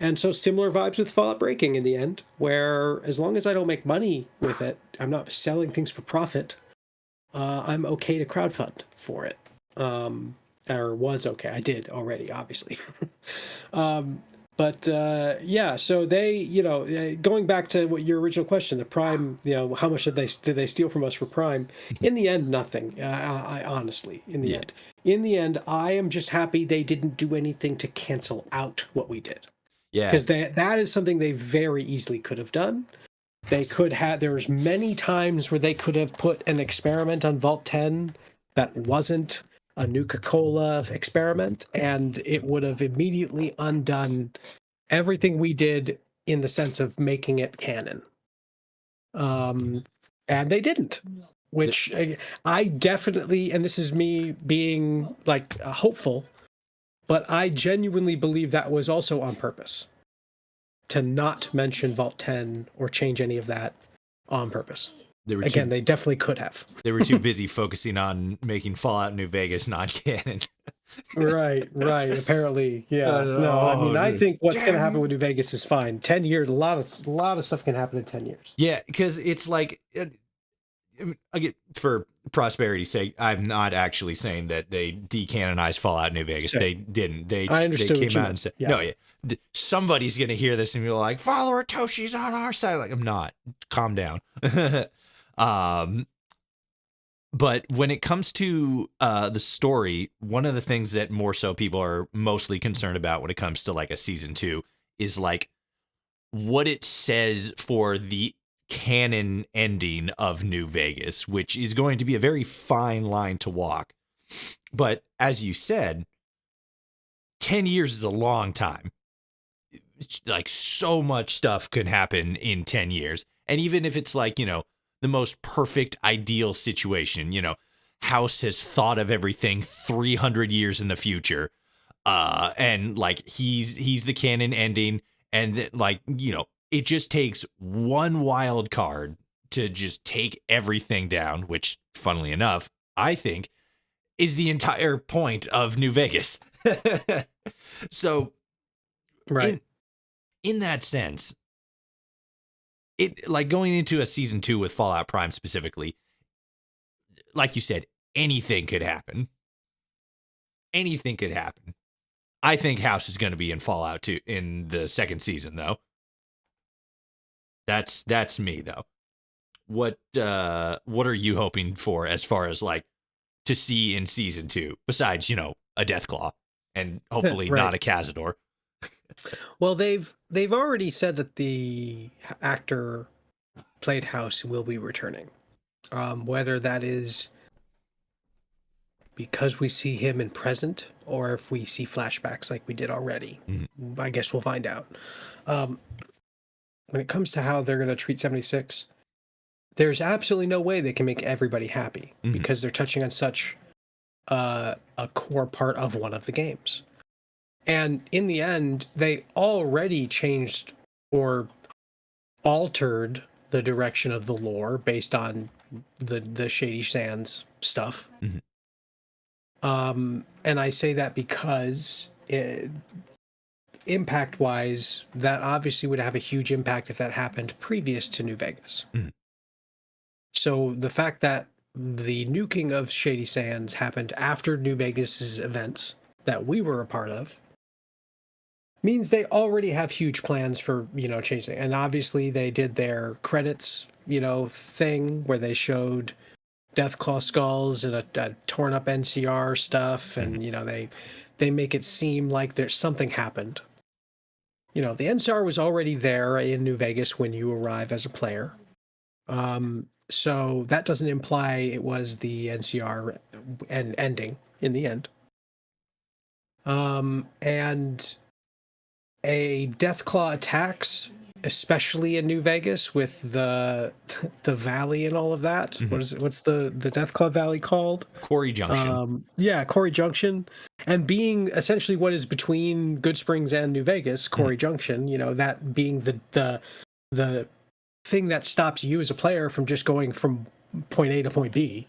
And so similar vibes with Fallout Breaking in the end, where as long as I don't make money with it, I'm not selling things for profit, I'm okay to crowdfund for it. Or was okay. I did already, obviously. So they, going back to what your original question, the Prime, how much did they steal from us for Prime? In the end, nothing. I honestly, in the end, I am just happy they didn't do anything to cancel out what we did. Yeah. Because that is something they very easily could have done. They could have, there's many times where they could have put an experiment on Vault 10 that wasn't a Nuka-Cola experiment, and it would have immediately undone everything we did in the sense of making it canon. And they didn't, which I definitely, and this is me being like hopeful, but I genuinely believe that was also on purpose, to not mention Vault 10 or change any of that on purpose. They definitely could have. They were too busy focusing on making Fallout New Vegas non-canon. Right. Apparently, yeah. I think what's going to happen with New Vegas is fine. 10 years, a lot of stuff can happen in 10 years. Yeah, because it's like, again, for prosperity's sake, I'm not actually saying that they decanonized Fallout New Vegas. They didn't. They came out and said, somebody's going to hear this and be like, follower Toshi's on our side. Like, I'm not. Calm down. But when it comes to the story, one of the things that more so people are mostly concerned about when it comes to like a season 2 is like what it says for the canon ending of New Vegas, which is going to be a very fine line to walk. But as you said, 10 years is a long time. Like, so much stuff could happen in 10 years. And even if it's like, the most perfect ideal situation, House has thought of everything 300 years in the future. And like he's the canon ending, and like, it just takes one wild card to just take everything down, which funnily enough, I think is the entire point of New Vegas. So right. In that sense, it like going into a season 2 with Fallout Prime specifically, like you said, anything could happen. Anything could happen. I think House is going to be in Fallout 2 in the second season, though. That's me, though. What are you hoping for as far as like to see in season 2 besides, you know, a Deathclaw and hopefully Right. not a Cazador? Well, they've already said that the actor played House will be returning. Whether that is because we see him in present or if we see flashbacks like we did already, I guess we'll find out. When it comes to how they're going to treat 76, there's absolutely no way they can make everybody happy because they're touching on such a core part of one of the games. And in the end, they already changed or altered the direction of the lore based on the Shady Sands stuff. And I say that because impact-wise, that obviously would have a huge impact if that happened previous to New Vegas. So the fact that the nuking of Shady Sands happened after New Vegas's events that we were a part of means they already have huge plans for, you know, changing. And obviously they did their credits, you know, thing where they showed Deathclaw skulls and a torn up NCR stuff. And, you know, they make it seem like there's something happened. You know, the NCR was already there in New Vegas when you arrive as a player. So that doesn't imply it was the NCR and ending in the end. And a Deathclaw attacks, especially in New Vegas with the valley and all of that. What's the Deathclaw Valley called? Quarry Junction. Yeah, Quarry Junction. And being essentially what is between Good Springs and New Vegas, Quarry Junction, you know, that being the thing that stops you as a player from just going from point A to point B.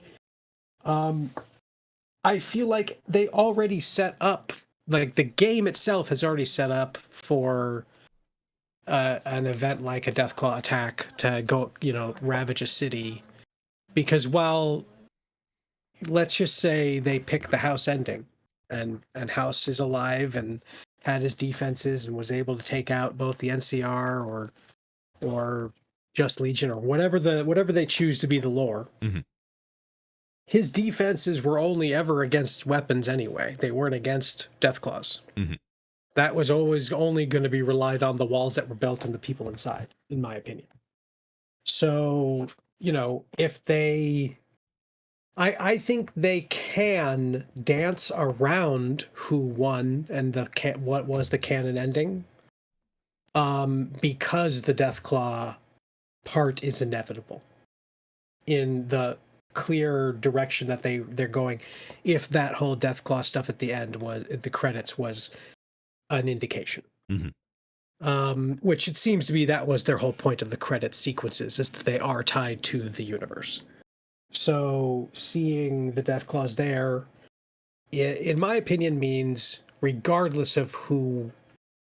I feel like they already set up, like the game itself has already set up for an event like a Deathclaw attack to go, you know, ravage a city. Because while, let's just say they pick the House ending, and House is alive and had his defenses and was able to take out both the NCR or Just Legion or whatever they choose to be the lore. His defenses were only ever against weapons anyway. They weren't against Deathclaws. That was always only going to be relied on the walls that were built and the people inside, in my opinion. So, you know, if they... I think they can dance around who won and what was the canon ending, because the Deathclaw part is inevitable in the clear direction that they're going. If that whole Deathclaw stuff at the end was the credits was an indication, which it seems to be that was their whole point of the credit sequences, is that they are tied to the universe. So seeing the Deathclaws there, in my opinion, means regardless of who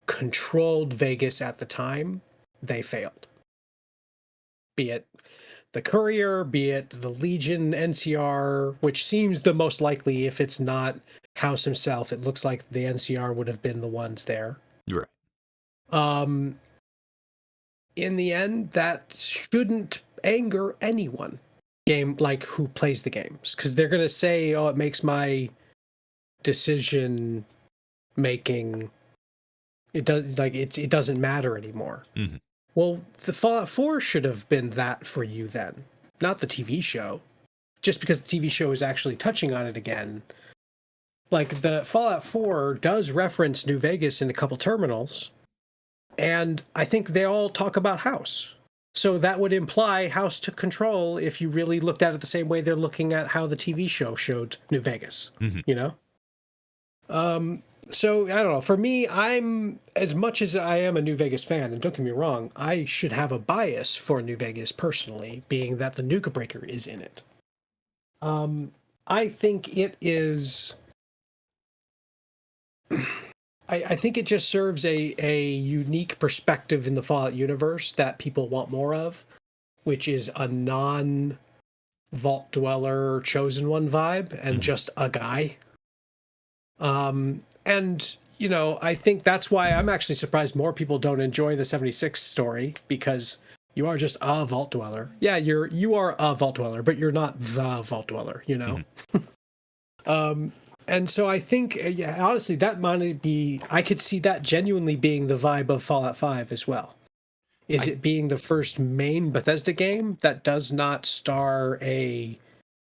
controlled Vegas at the time, they failed. Be it the Courier, be it the Legion, NCR, which seems the most likely. If it's not House himself, it looks like the NCR would have been the ones there. Right. In the end, that shouldn't anger anyone. Game like who plays the games, because they're gonna say, "Oh, it makes my decision making. It does like it doesn't matter anymore." Well, the Fallout 4 should have been that for you then, not the TV show. Just because the TV show is actually touching on it again. Like, the Fallout 4 does reference New Vegas in a couple terminals, and I think they all talk about House. So that would imply House took control if you really looked at it the same way they're looking at how the TV show showed New Vegas, you know? So, I don't know. For me, I'm, as much as I am a New Vegas fan, and don't get me wrong, I should have a bias for New Vegas personally, being that the Nuka Breaker is in it. I think it is... I think it just serves a unique perspective in the Fallout universe that people want more of, which is a Vault Dweller Chosen One vibe and just a guy. And you know, I think that's why I'm actually surprised more people don't enjoy the 76 story, because you are just a Vault Dweller. Yeah, you are a Vault Dweller, but you're not the Vault Dweller, you know? And so I think, yeah, honestly, that might be, I could see that genuinely being the vibe of Fallout 5 as well. Is it being the first main Bethesda game that does not star a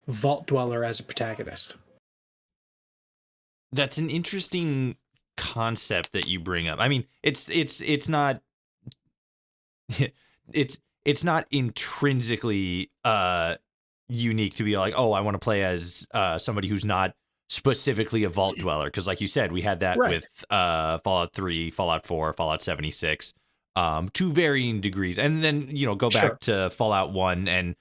Vault Dweller as a protagonist? That's an interesting concept that you bring up. I mean, it's not it's not intrinsically unique to be like, oh, I want to play as somebody who's not specifically a Vault Dweller, because like you said, we had that with Fallout 3, Fallout 4, Fallout 76, to varying degrees, and then go back to Fallout 1 and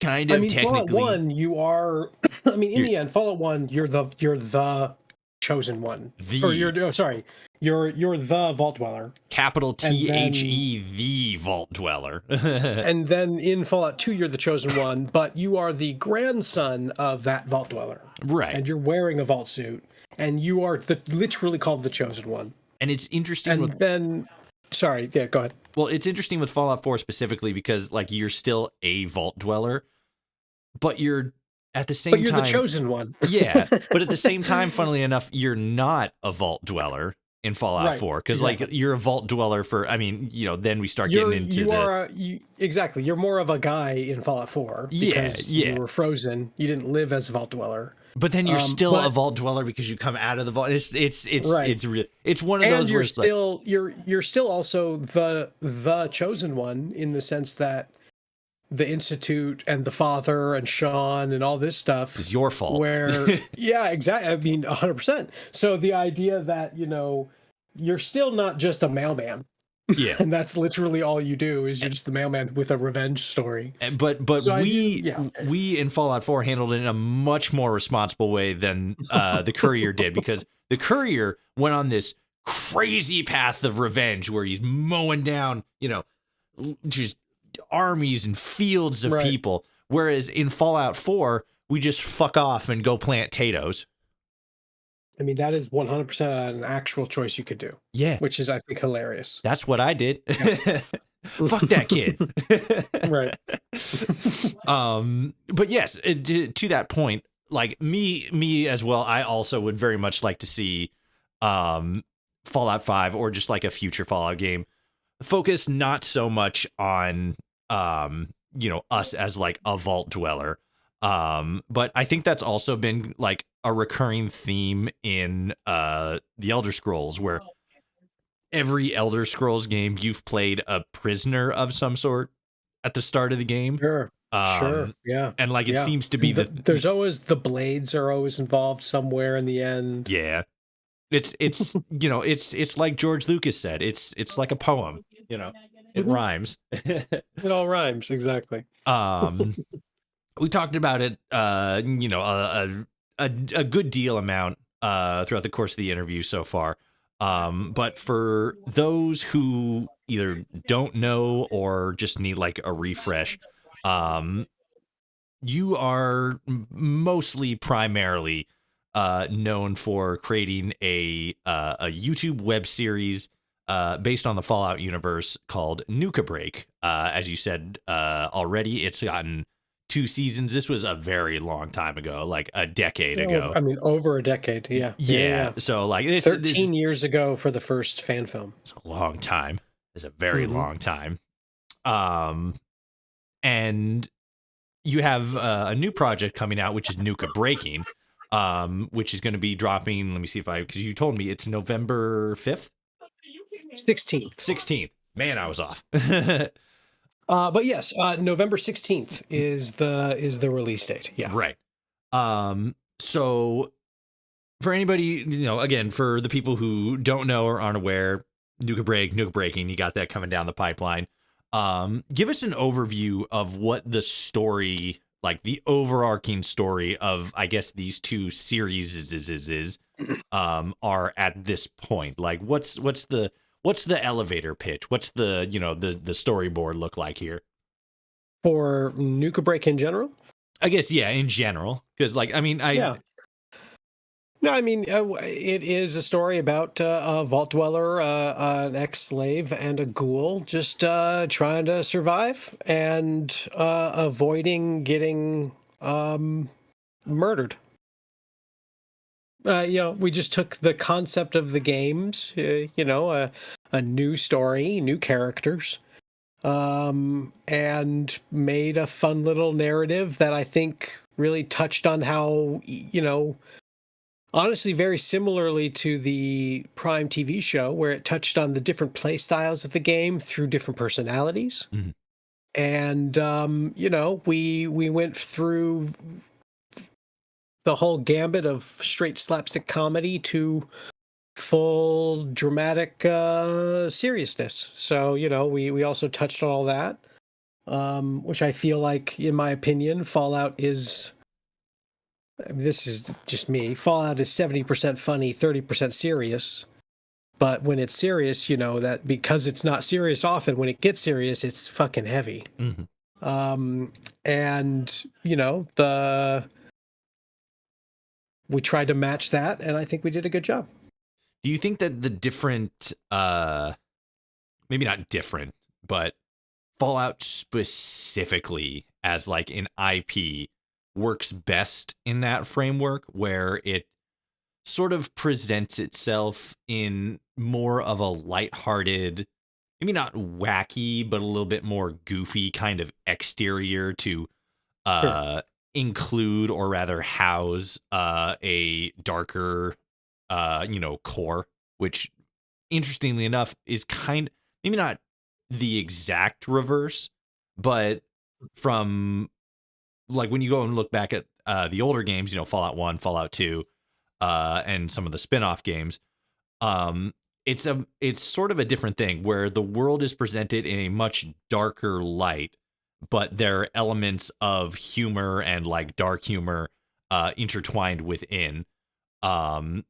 kind of technically Fallout 1, you are, I mean, in the end, Fallout 1, you're the chosen one. You're the Vault Dweller. Capital THE, the Vault Dweller. And then in Fallout 2, you're the chosen one, but you are the grandson of that Vault Dweller. Right. And you're wearing a vault suit, and you are literally called the chosen one. And it's interesting. Sorry, yeah, go ahead. Well, it's interesting with Fallout 4 specifically because, like, you're still a Vault Dweller, but you're at the same time... But you're the chosen one. Yeah, but at the same time, funnily enough, you're not a Vault Dweller in Fallout 4, because, like, you're a Vault Dweller for... I mean, then we start getting into exactly, you're more of a guy in Fallout 4, because you were frozen. You didn't live as a Vault Dweller. But then you're still a Vault Dweller because you come out of the vault. It's one of those you're where still you're still also the chosen one, in the sense that the Institute and the Father and Sean and all this stuff is your fault. Where yeah, exactly. I mean, 100%. So the idea that you're still not just a mailman. Yeah, and that's literally all you do, is you're just the mailman with a revenge story. But so we in Fallout 4 handled it in a much more responsible way than the Courier did, because the Courier went on this crazy path of revenge where he's mowing down, just armies and fields of people. Whereas in Fallout 4, we just fuck off and go plant potatoes. I mean, that is 100% an actual choice you could do. Yeah. Which is, I think, hilarious. That's what I did. Yeah. Fuck that kid. Right. But yes, to that point, like me as well, I also would very much like to see Fallout 5, or just like a future Fallout game, focus not so much on us as like a Vault Dweller. But I think that's also been like a recurring theme in the Elder Scrolls, where every Elder Scrolls game you've played a prisoner of some sort at the start of the game. Sure. Yeah. And like it seems to be there's always the blades are always involved somewhere in the end. Yeah. It's it's like George Lucas said, it's like a poem, it rhymes. It all rhymes, exactly. We talked about it, a good deal amount throughout the course of the interview so far. But for those who either don't know or just need like a refresh, you are primarily known for creating a YouTube web series based on the Fallout universe called Nuka Break. As you said already, it's gotten 2 seasons. This was a very long time ago, like a decade ago. I mean, over a decade. Yeah. So like 13 years ago for the first fan film. It's a long time. It's a very long time. And you have a new project coming out, which is Nuka Breaking, which is going to be dropping. Let me see because you told me it's November 5th. 16th. Man, I was off. But yes, November 16th is the release date. Yeah. Right. So for anybody, again, for the people who don't know or aren't aware, Nuka Breaking, you got that coming down the pipeline. Give us an overview of what the story, like the overarching story of, I guess, these 2 series are at this point. Like what's the elevator pitch? What's the storyboard look like here? For Nuka Break in general? I guess, yeah, in general. Because, like, I mean, Yeah. No, I mean, it is a story about a vault dweller, an ex-slave, and a ghoul just trying to survive and avoiding getting murdered. We just took the concept of the games, a new story, new characters, and made a fun little narrative that I think really touched on how, honestly, very similarly to the Prime TV show, where it touched on the different play styles of the game through different personalities. mm-hmm. And we went through the whole gambit of straight slapstick comedy to full dramatic seriousness. So we also touched on all that, which I feel like, in my opinion, Fallout is. I mean, this is just me. Fallout is 70% funny, 30% serious. But when it's serious, that because it's not serious often, when it gets serious, it's fucking heavy. Mm-hmm. And we tried to match that, and I think we did a good job. Do you think that the different, maybe not different, but Fallout specifically as like an IP works best in that framework where it sort of presents itself in more of a lighthearted, maybe not wacky, but a little bit more goofy kind of exterior to Sure. include, or rather house, a darker core, which interestingly enough is maybe not the exact reverse, but from, like, when you go and look back at the older games, Fallout 1, Fallout 2, and some of the spin-off games, um, it's sort of a different thing where the world is presented in a much darker light, but there are elements of humor and like dark humor intertwined within. Um,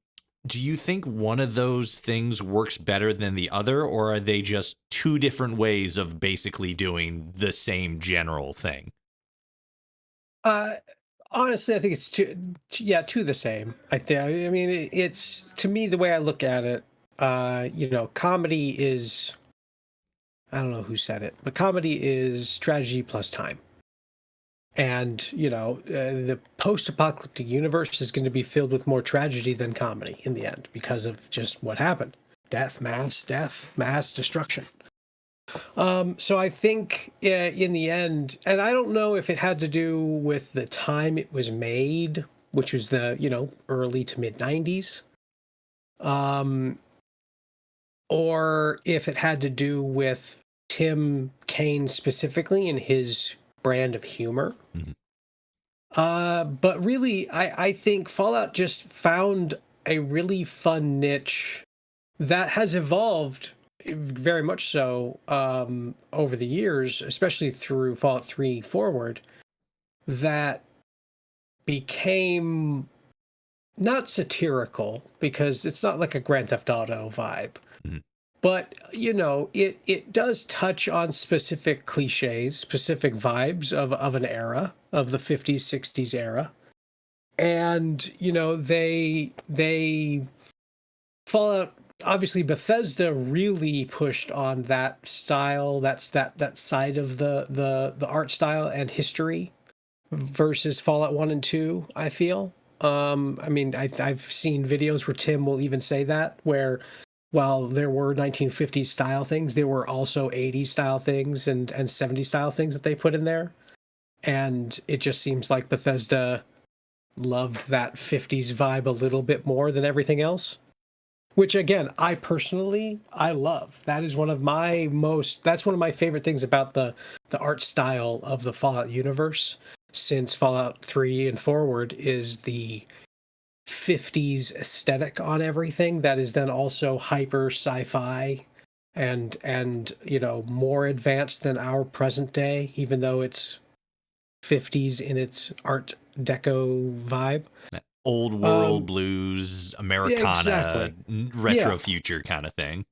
do you think one of those things works better than the other, or are they just two different ways of basically doing the same general thing? Uh, Honestly, I think it's two the same. I mean, it's, to me, the way I look at it. Comedy is. I don't know who said it, but comedy is strategy plus time. And the post-apocalyptic universe is going to be filled with more tragedy than comedy in the end because of just what happened: death, mass destruction. So I think, in the end, and I don't know if it had to do with the time it was made, which was the early to mid 90s, um, or if it had to do with Tim Kaine specifically and his brand of humor. Mhm. But really, I think Fallout just found a really fun niche that has evolved very much so, over the years, especially through Fallout 3 forward, that became not satirical because it's not like a Grand Theft Auto vibe, Mhm. but it does touch on specific cliches, specific vibes of an era, of the 50s, 60s era. And they Fallout, obviously Bethesda really pushed on that style, that side of the art style and history versus Fallout 1 and 2, I feel. I mean, I've seen videos where Tim will even say that, where while there were 1950s style things, there were also 80s style things and 70s style things that they put in there. And it just seems like Bethesda loved that 50s vibe a little bit more than everything else. Which, again, I love. That's one of my favorite things about the art style of the Fallout universe since Fallout 3 and forward is the 50s aesthetic on everything that is then also hyper sci-fi and more advanced than our present day, even though it's 50s in its art deco vibe. That old world Um, blues, yeah, Americana, exactly. retro Yeah, future kind of thing.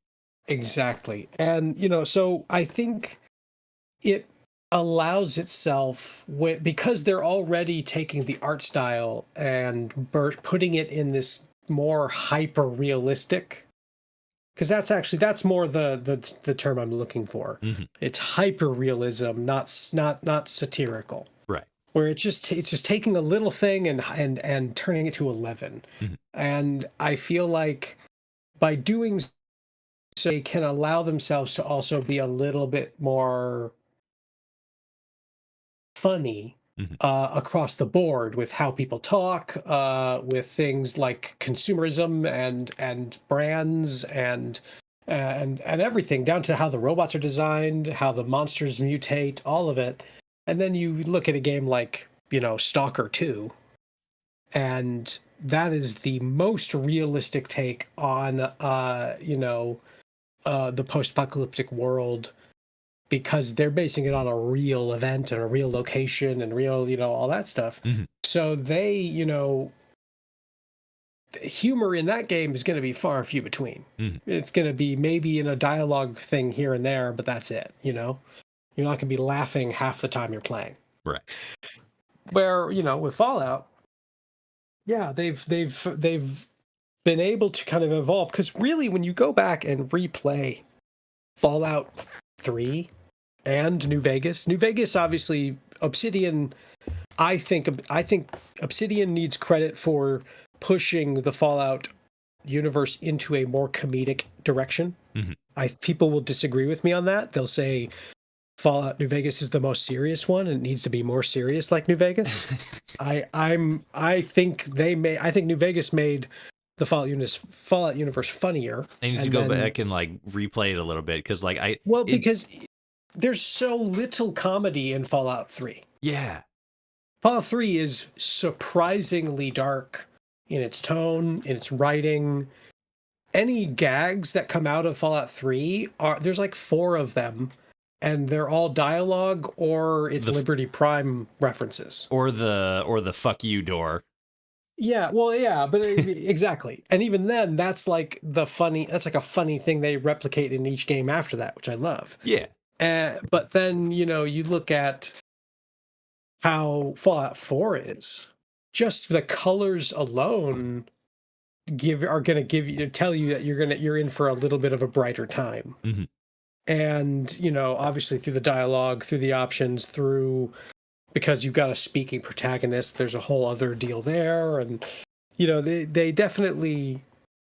exactly. And so I think it. allows itself because they're already taking the art style and putting it in this more hyper realistic, because that's more the term I'm looking for. Mm-hmm. It's hyper realism, not satirical. Right. Where it's just taking a little thing and turning it to 11. Mm-hmm. And I feel like by doing so, they can allow themselves to also be a little bit more funny Mm-hmm. Across the board with how people talk, with things like consumerism and brands and everything, down to how the robots are designed, how the monsters mutate, all of it. And then you look at a game like, Stalker 2, and that is the most realistic take on the post-apocalyptic world, because they're basing it on a real event and a real location and real, all that stuff. Mm-hmm. So they, humor in that game is going to be far and few between. Mm-hmm. It's going to be maybe in a dialogue thing here and there, but that's it. You're not going to be laughing half the time you're playing. Right. Where, with Fallout, yeah, they've been able to kind of evolve, because really when you go back and replay Fallout 3 and New Vegas, obviously Obsidian, I think Obsidian needs credit for pushing the Fallout universe into a more comedic direction. Mm-hmm. People will disagree with me on that. They'll say Fallout New Vegas is the most serious one and it needs to be more serious like New Vegas. I think New Vegas made the Fallout universe funnier. I need to go back and like replay it a little bit, because because there's so little comedy in Fallout 3. Yeah. Fallout 3 is surprisingly dark in its tone, in its writing. Any gags that come out of Fallout 3 there's like 4 of them, and they're all dialogue or it's Liberty Prime references. Or the fuck you door. Yeah, well, yeah, but exactly. And even then, that's like a funny thing they replicate in each game after that, which I love. Yeah. But then, you look at how Fallout 4 is. Just the colors alone are going to tell you that you're in for a little bit of a brighter time. Mm-hmm. And, obviously through the dialogue, through the options, because you've got a speaking protagonist, there's a whole other deal there. And, they definitely,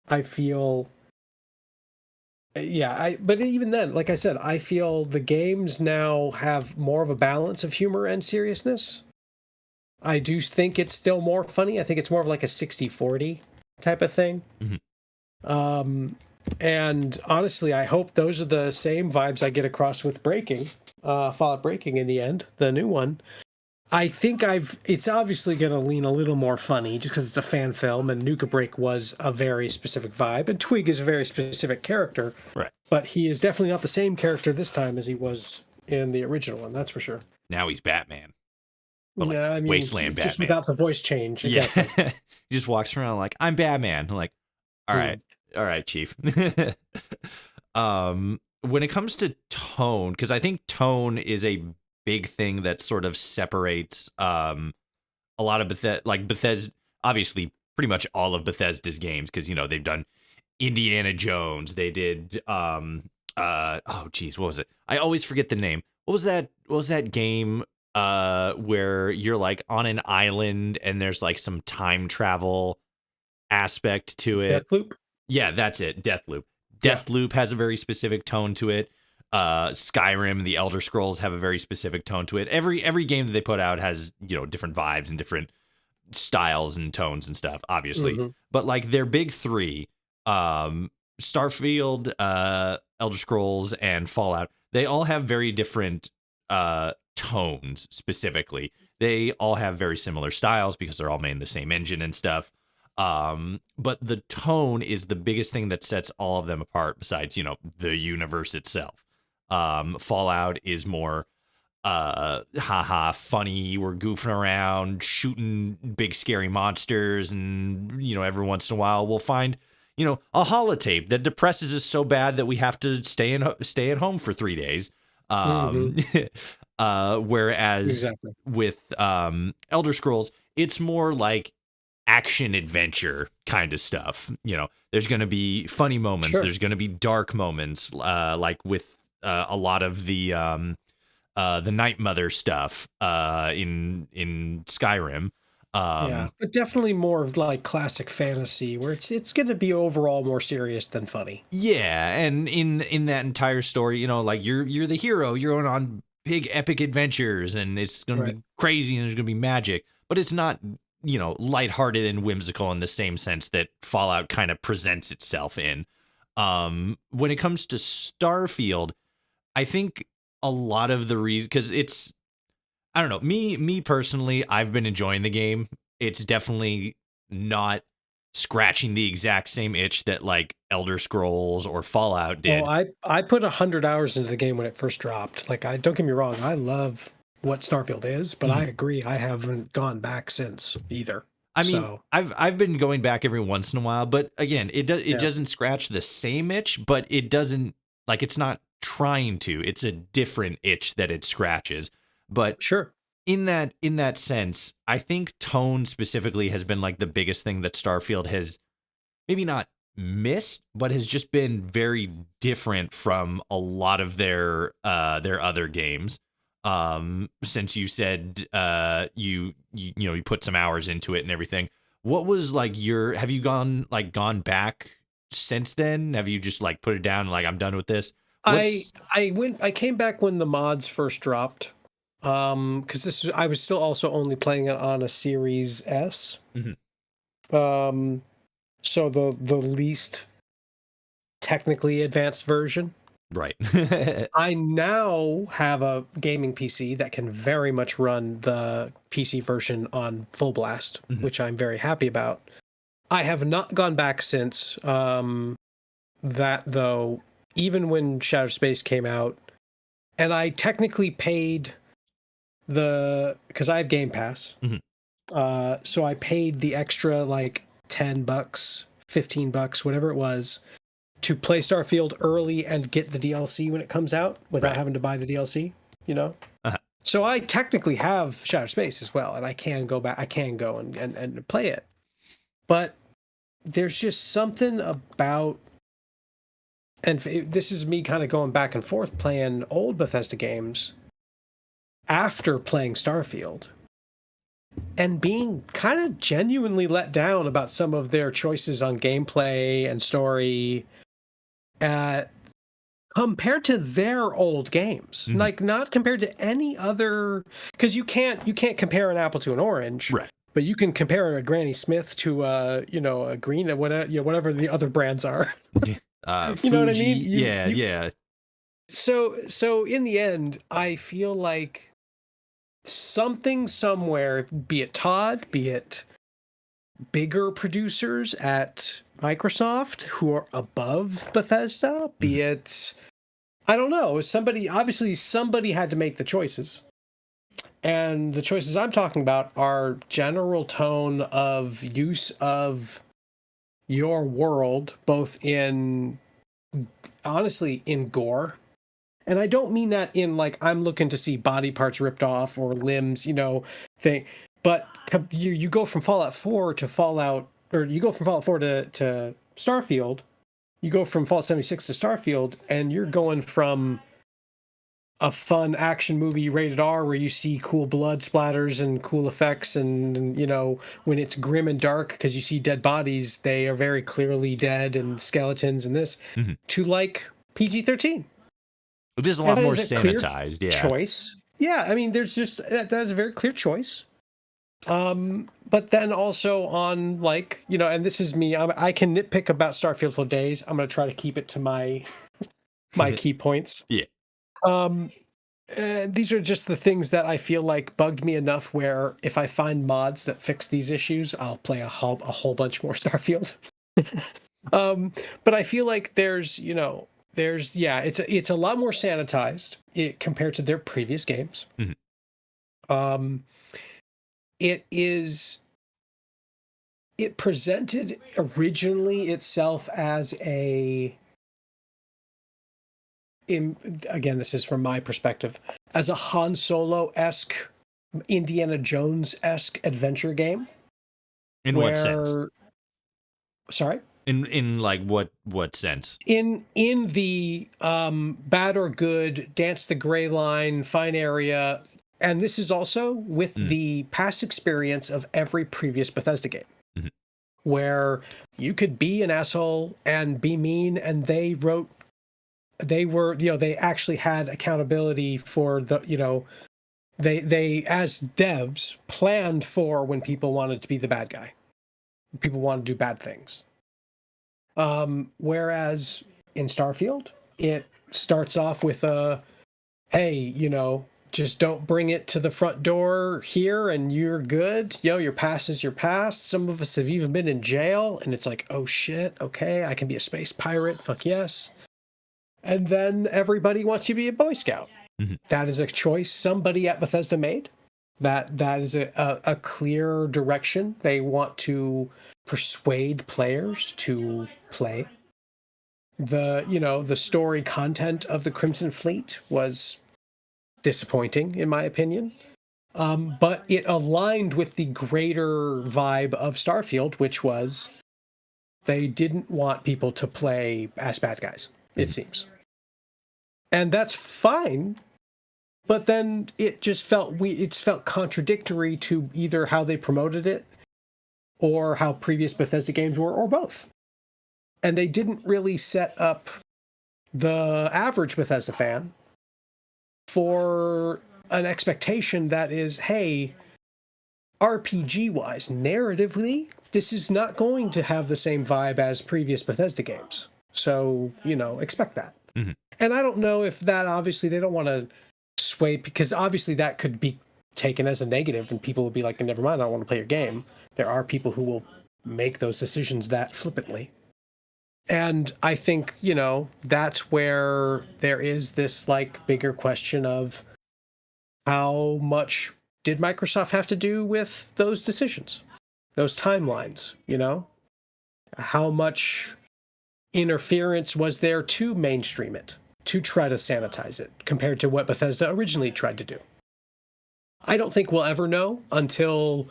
I feel, but even then, like I said, I feel the games now have more of a balance of humor and seriousness. I do think it's still more funny. I think it's more of like a 60-40 type of thing. Mm-hmm. And honestly, I hope those are the same vibes I get across with Fallout Breaking in the end, the new one. I think it's obviously going to lean a little more funny just because it's a fan film, and Nuka Break was a very specific vibe, and Twig is a very specific character. Right. But he is definitely not the same character this time as he was in the original one, that's for sure. Now he's Batman. Yeah, I mean, Wasteland Batman. Just without the voice change. Yeah. He just walks around like, I'm Batman. I'm like, all right, Chief. When it comes to tone, because I think tone is a big thing that sort of separates a lot of Bethesda, obviously pretty much all of Bethesda's games, because they've done Indiana Jones, they did what was it? I always forget the name. What was that game where you're like on an island and there's like some time travel aspect to it? Deathloop? Yeah, that's it. Deathloop. Deathloop has a very specific tone to it. Skyrim, the Elder Scrolls have a very specific tone to it. Every game that they put out has, different vibes and different styles and tones and stuff, obviously. Mm-hmm. But like their big three, Starfield, Elder Scrolls, and Fallout, they all have very different tones specifically. They all have very similar styles because they're all made in the same engine and stuff. But the tone is the biggest thing that sets all of them apart besides, the universe itself. Fallout is more funny, we're goofing around, shooting big scary monsters, and every once in a while we'll find a holotape that depresses us so bad that we have to stay at home for 3 days. Whereas Exactly. with Elder Scrolls, it's more like action adventure kind of stuff. There's going to be funny moments. Sure. There's going to be dark moments, like with a lot of the Night Mother stuff in Skyrim. Yeah, but definitely more of like classic fantasy, where it's going to be overall more serious than funny. Yeah, and in that entire story, like you're the hero, you're going on big epic adventures, and it's going to Right. be crazy, and there's going to be magic, but it's not lighthearted and whimsical in the same sense that Fallout kind of presents itself in. When it comes to Starfield, I think a lot of the reason, because it's, I don't know, me personally, I've been enjoying the game. It's definitely not scratching the exact same itch that like Elder Scrolls or Fallout Oh, did. I put 100 hours into the game when it first dropped. Like, I don't get me wrong, I love what Starfield is, but I Mhm. agree, I haven't gone back since either. I mean, So I've been going back every once in a while, but again, it yeah, doesn't scratch the same itch, but it doesn't, like, it's not trying to. It's a different itch that it scratches. But sure. in that sense, I think tone specifically has been like the biggest thing that Starfield has maybe not missed, but has just been very different from a lot of their other games. Since you said you put some hours into it and everything, what was like have you gone back since then? Have you just like put it down and like I'm done with this? What's I came back when the mods first dropped. Because I was still also only playing it on a Series S. Mhm. Um, so the least technically advanced version. Right. I now have a gaming PC that can very much run the PC version on full blast, Mhm. which I'm very happy about. I have not gone back since that though, even when Shattered Space came out, and I technically paid because I have Game Pass. Mhm. So I paid the extra like $10, $15, whatever it was, to play Starfield early and get the DLC when it comes out without Right. having to buy the DLC, you know? Uh-huh. So I technically have Shattered Space as well, and I can go back, I can go and play it. But there's just something about, and this is me kind of going back and forth playing old Bethesda games after playing Starfield and being kind of genuinely let down about some of their choices on gameplay and story. Uh, Compared to their old games, Mhm. like not compared to any other, because you can't compare an apple to an orange, Right. but you can compare a Granny Smith to a green, whatever, whatever the other brands are. You know what I mean? Fuji. you Yeah. you Yeah. so in the end, I feel like something somewhere, be it Todd, be it bigger producers at Microsoft who are above Bethesda, Mhm. be it, I don't know, somebody had to make the choices. And the choices I'm talking about are general tone of use of your world, both in, honestly, in gore. And I don't mean that in like I'm looking to see body parts ripped off or limbs, thing. But you go from Fallout 4 to Fallout, or you go from Fallout 4 to Starfield. You go from Fallout 76 to Starfield, and you're going from a fun action movie rated R where you see cool blood splatters and cool effects, and when it's grim and dark because you see dead bodies, they are very clearly dead and skeletons and this, Mhm. to like PG-13. It is a And lot that more is a clear sanitized. Yeah. choice. Yeah, I mean, there's just that is a very clear choice. But then also on, like, and this is me. I can nitpick about Starfield for days. I'm gonna try to keep it to my key points. Yeah. Um, these are just the things that I feel like bugged me enough. Where if I find mods that fix these issues, I'll play a whole bunch more Starfield. Um, but I feel like it's a lot more sanitized compared to their previous games. Mhm. Um, it presented originally itself as again, this is from my perspective. as a Han Solo-esque, Indiana Jones-esque adventure game. In what sense? Sorry? In like what sense? In the bad or good, dance the gray line, fine area, and this is also with the past experience of every previous Bethesda game, where you could be an asshole and be mean, and they actually had accountability for the, they as devs planned for when people wanted to be the bad guy, people wanted to do bad things. Whereas in Starfield, it starts off with hey, just don't bring it to the front door here and you're good. Your past is your past. Some of us have even been in jail, and it's like, oh shit, okay, I can be a space pirate, fuck yes. And then everybody wants you to be a Boy Scout. That is a choice somebody at Bethesda made. That is a clear direction they want to persuade players to play. The story content of the Crimson Fleet was disappointing, in my opinion. But it aligned with the greater vibe of Starfield, which was they didn't want people to play as bad guys, it seems. And that's fine, but then it just felt contradictory to either how they promoted it or how previous Bethesda games were, or both. And they didn't really set up the average Bethesda fan for an expectation that is, hey, RPG-wise, narratively, this is not going to have the same vibe as previous Bethesda games. So, expect that. And I don't know if that, obviously, they don't want to sway, because obviously that could be taken as a negative and people will be like, never mind, I don't want to play your game. There are people who will make those decisions that flippantly. And I think, that's where there is this like bigger question of how much did Microsoft have to do with those decisions, those timelines, How much interference was there to mainstream it, to try to sanitize it, compared to what Bethesda originally tried to do? I don't think we'll ever know until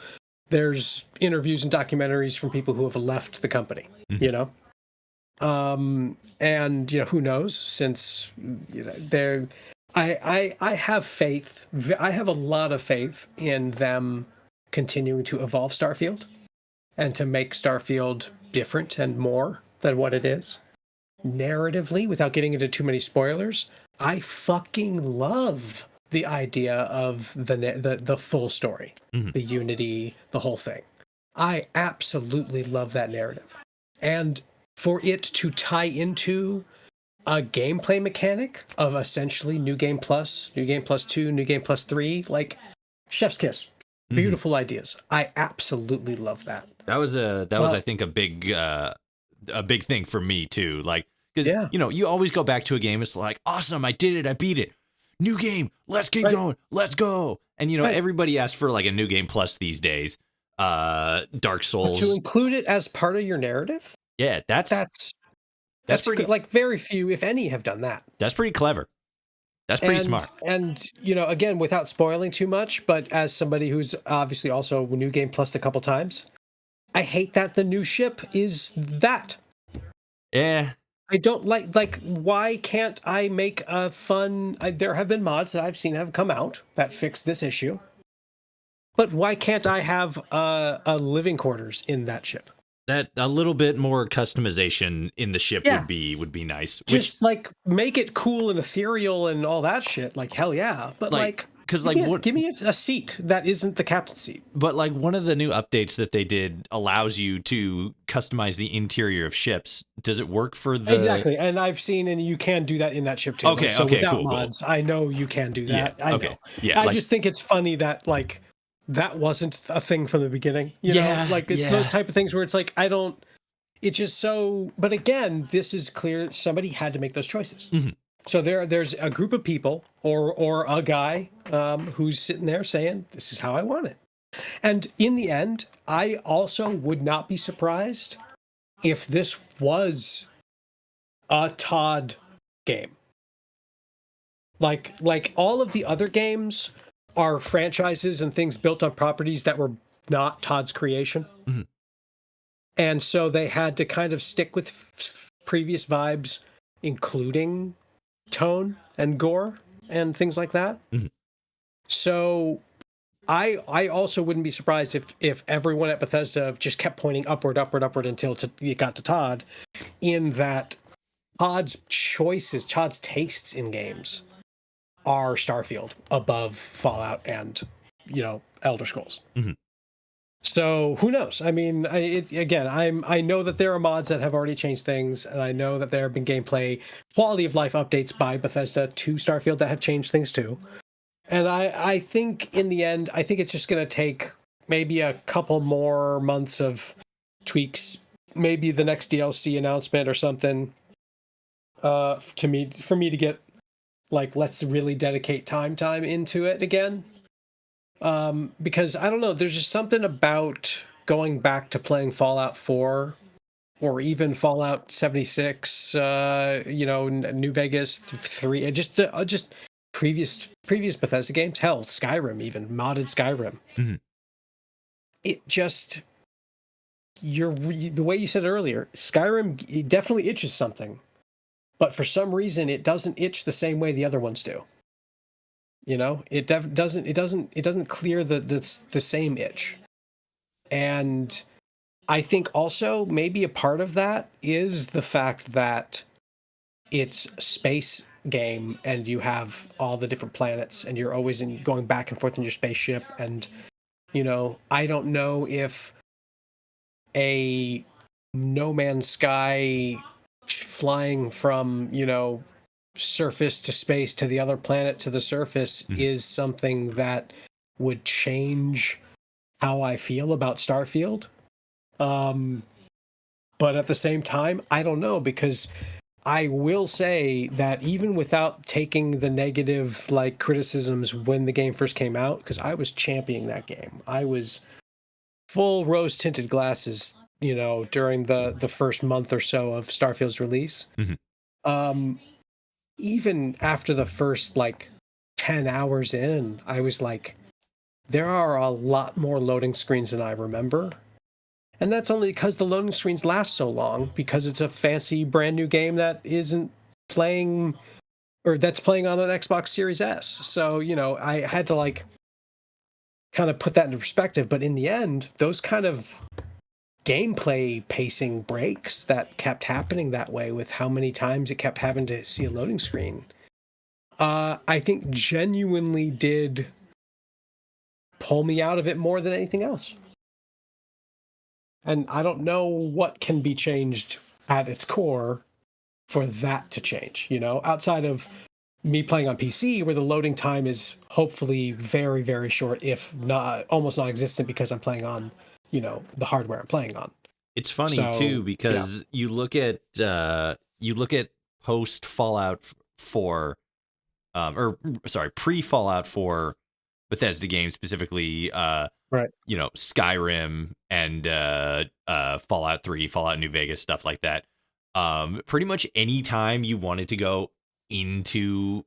there's interviews and documentaries from people who have left the company, and who knows, since I have faith. I have a lot of faith in them continuing to evolve Starfield and to make Starfield different and more than what it is. Narratively, without getting into too many spoilers, I fucking love the idea of the full story, the Unity, the whole thing. I absolutely love that narrative. And for it to tie into a gameplay mechanic of essentially New Game Plus, New Game Plus 2, New Game Plus 3, like chef's kiss. Beautiful ideas. I absolutely love that. That was I think a big thing for me too. Like, because you always go back to a game, it's like, awesome, I did it, I beat it. New game, let's keep going, let's go. And everybody asks for like a New Game Plus these days. Dark Souls. But to include it as part of your narrative? Yeah, that's pretty good. Like, very few, if any, have done that. That's pretty clever. That's pretty smart. And, again, without spoiling too much, but as somebody who's obviously also New Game Plus a couple times, I hate that the new ship is that. Yeah. I don't like, why can't I make a fun... there have been mods that I've seen have come out that fix this issue. But why can't I have a living quarters in that ship? That a little bit more customization in the ship would be nice. Just like make it cool and ethereal and all that shit. Like, hell yeah. But give me a seat that isn't the captain's seat. But like, one of the new updates that they did allows you to customize the interior of ships. Does it work for the... Exactly. And I've seen, and you can do that in that ship too. Okay. So without cool, mods, I know you can do that. Yeah, I know. Yeah. I just think it's funny that like that wasn't a thing from the beginning. You know, like those type of things where it's like, it's just so, but again, this is clear. Somebody had to make those choices. So there's a group of people or a guy who's sitting there saying, this is how I want it. And in the end, I also would not be surprised if this was a Todd game. Like all of the other games are franchises and things built on properties that were not Todd's creation. Mm-hmm. And so they had to kind of stick with previous vibes, including tone and gore and things like that. Mm-hmm. So I also wouldn't be surprised if everyone at Bethesda just kept pointing upward until it got to Todd, in that Todd's choices, Todd's tastes in games are Starfield above Fallout and, Elder Scrolls. Mm-hmm. So who knows? I mean, I know that there are mods that have already changed things, and I know that there have been gameplay quality of life updates by Bethesda to Starfield that have changed things too. And I think in the end, I think it's just going to take maybe a couple more months of tweaks, maybe the next DLC announcement or something, for me to get, like, let's really dedicate time into it again. Because I don't know, there's just something about going back to playing Fallout 4 or even Fallout 76, New Vegas 3, just previous Bethesda games, hell, Skyrim, even modded Skyrim. Mm-hmm. It just, the way you said earlier, Skyrim, it definitely itches something, but for some reason it doesn't itch the same way the other ones do. It doesn't clear the same itch. And I think also maybe a part of that is the fact that it's a space game and you have all the different planets and you're always going back and forth in your spaceship. And, I don't know if a No Man's Sky flying from, surface to space to the other planet to the surface is something that would change how I feel about Starfield. But at the same time, I don't know, because I will say that even without taking the negative criticisms when the game first came out, because I was championing that game, I was full rose tinted glasses, during the first month or so of Starfield's release. Even after the first 10 hours in, I was like, there are a lot more loading screens than I remember. And that's only because the loading screens last so long, because it's a fancy brand new game that isn't playing, or that's playing on an Xbox Series S. So, I had to kind of put that into perspective. But in the end, those kind of gameplay pacing breaks that kept happening that way, with how many times it kept having to see a loading screen, I think genuinely did pull me out of it more than anything else. And I don't know what can be changed at its core for that to change, outside of me playing on PC, where the loading time is hopefully very, very short, if not almost non-existent, because I'm playing on, the hardware I'm playing on. It's funny too, because you look at post Fallout 4, pre Fallout 4 Bethesda games, specifically, right? Skyrim and Fallout 3, Fallout New Vegas, stuff like that. Pretty much any time you wanted to go into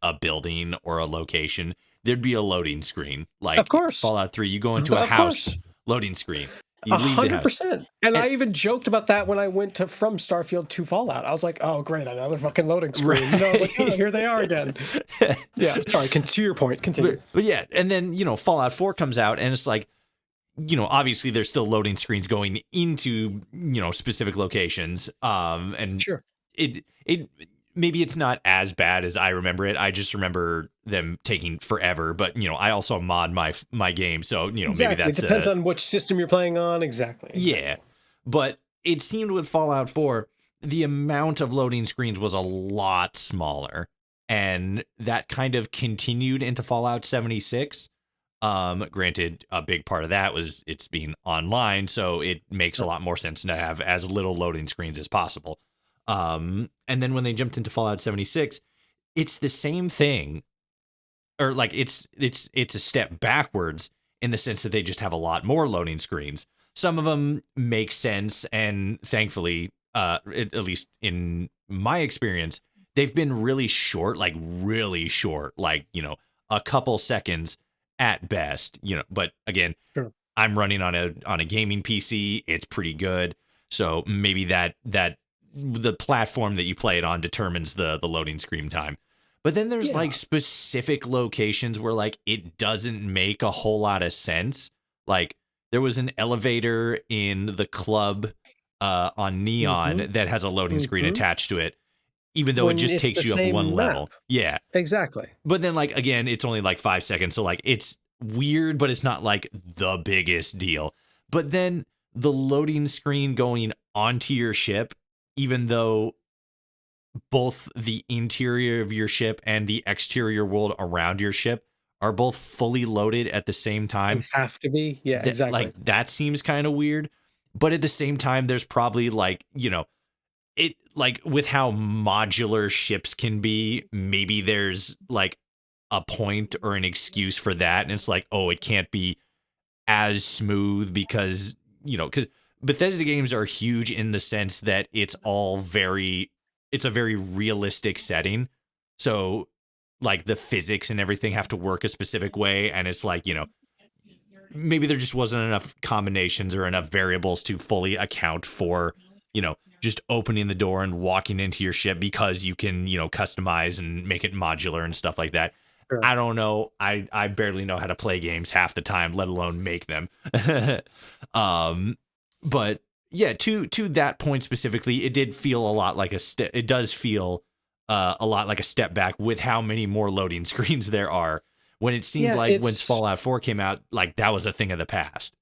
a building or a location, there'd be a loading screen. Of course, Fallout 3, you go into a house, loading screen. You leave the house. 100%. And I even joked about that when I went from Starfield to Fallout. I was like, oh, great, another fucking loading screen. Right. I was like, oh, here they are again. Yeah, sorry, to your point, continue. But yeah, and then, Fallout 4 comes out, and it's like, obviously there's still loading screens going into, specific locations. And sure, it maybe it's not as bad as I remember it. I just remember them taking forever. But, I also mod my game. So, exactly. Maybe that's... It depends on which system you're playing on. Exactly. Yeah. But it seemed with Fallout 4, the amount of loading screens was a lot smaller. And that kind of continued into Fallout 76. Granted, a big part of that was it's being online. So it makes a lot more sense to have as little loading screens as possible. And then when they jumped into Fallout 76, it's the same thing, or it's a step backwards in the sense that they just have a lot more loading screens. Some of them make sense, and thankfully, at least in my experience, they've been really short, like a couple seconds at best, but again, Sure. I'm running on a gaming PC. It's pretty good. So maybe that the platform that you play it on determines the loading screen time. But then there's like specific locations where like it doesn't make a whole lot of sense. Like there was an elevator in the club on Neon that has a loading screen attached to it, even though it When just it's takes the you up one same level. map. Yeah. Exactly. But then like again, it's only like 5 seconds, so like it's weird, but it's not like the biggest deal. But then the loading screen going onto your ship, even though both the interior of your ship and the exterior world around your ship are both fully loaded at the same time. And have to be. Yeah, exactly. That seems kind of weird. But at the same time, there's probably like, it like with how modular ships can be, maybe there's like a point or an excuse for that. And it's like, oh, it can't be as smooth because, cause Bethesda games are huge in the sense that it's a very realistic setting. So like the physics and everything have to work a specific way. And it's like, maybe there just wasn't enough combinations or enough variables to fully account for, just opening the door and walking into your ship because you can, customize and make it modular and stuff like that. Sure. I don't know. I barely know how to play games half the time, let alone make them. But yeah, to that point specifically, it did feel a lot like it does feel a lot like a step back with how many more loading screens there are. When it seemed like when Fallout 4 came out, like that was a thing of the past.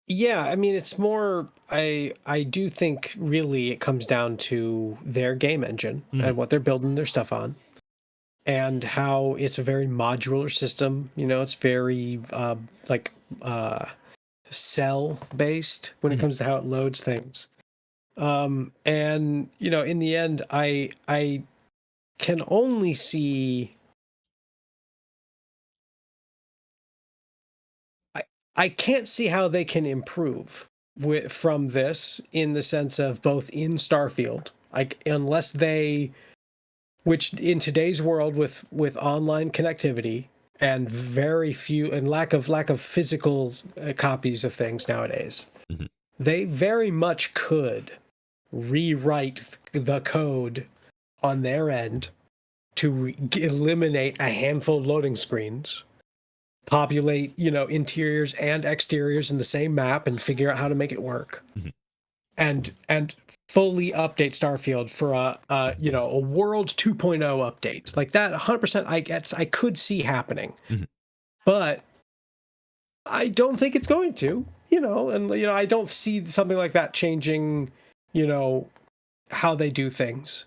Yeah, I mean, it's more. I do think really it comes down to their game engine and what they're building their stuff on, and how it's a very modular system. It's very cell based when it comes to how it loads things. And in the end, I can only see. I can't see how they can improve from this in the sense of both in Starfield, like unless they, which in today's world with online connectivity and very few and lack of physical copies of things nowadays, they very much could rewrite the code on their end to eliminate a handful of loading screens, populate interiors and exteriors in the same map and figure out how to make it work, and fully update Starfield for a world 2.0 update like that. 100% I could see happening, but I don't think it's going to, I don't see something like that changing how they do things.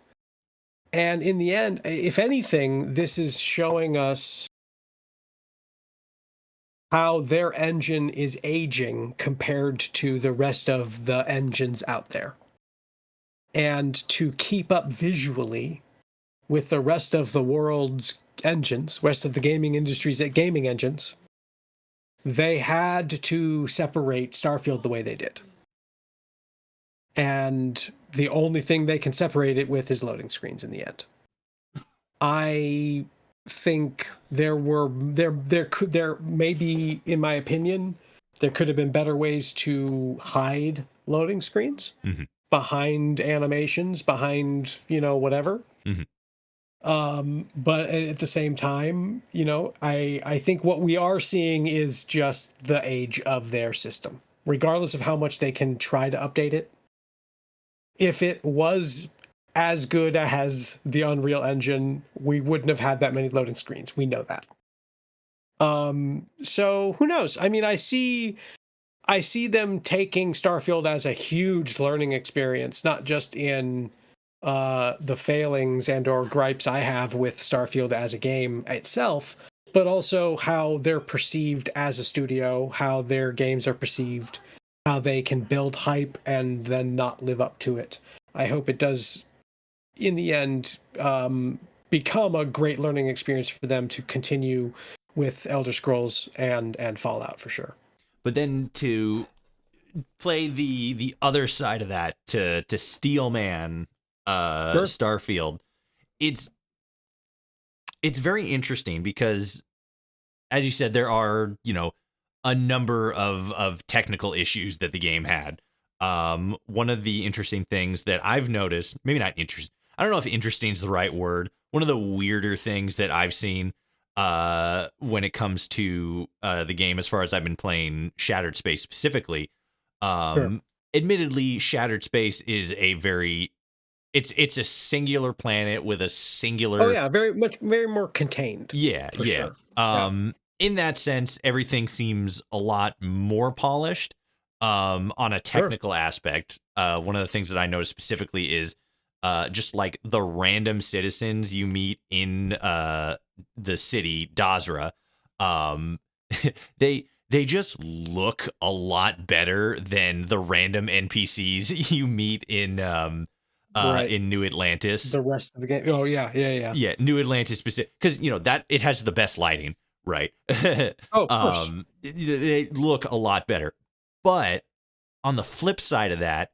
And in the end, if anything, this is showing us how their engine is aging compared to the rest of the engines out there. And to keep up visually with the rest of the world's engines, rest of the gaming industry's gaming engines, they had to separate Starfield the way they did. And the only thing they can separate it with is loading screens in the end. I think there maybe, in my opinion, there could have been better ways to hide loading screens behind animations, behind whatever. But at the same time, I think what we are seeing is just the age of their system, regardless of how much they can try to update it. If it was as good as the Unreal Engine, we wouldn't have had that many loading screens. We know that. So who knows? I mean, I see them taking Starfield as a huge learning experience, not just in the failings and or gripes I have with Starfield as a game itself, but also how they're perceived as a studio, how their games are perceived, how they can build hype and then not live up to it. I hope it does, in the end, become a great learning experience for them to continue with Elder Scrolls and Fallout for sure. But then to play the other side of that, to Steelman Sure. Starfield, it's very interesting because, as you said, there are, a number of technical issues that the game had. One of the interesting things that I've noticed, maybe not interesting, I don't know if interesting is the right word. One of the weirder things that I've seen when it comes to the game, as far as I've been playing Shattered Space specifically, Sure. admittedly, Shattered Space is a very it's a singular planet with a Oh singular. yeah, very more contained. Yeah, For yeah. sure. Yeah. In that sense, everything seems a lot more polished. On a Sure. technical aspect, one of the things that I noticed specifically is just like the random citizens you meet in the city Dazra. Um, they just look a lot better than the random NPCs you meet Right. in New Atlantis. The rest of the game. Oh yeah, yeah, yeah. Yeah, New Atlantis specific, because that it has the best lighting, right? Oh, of course. They look a lot better, but on the flip side of that,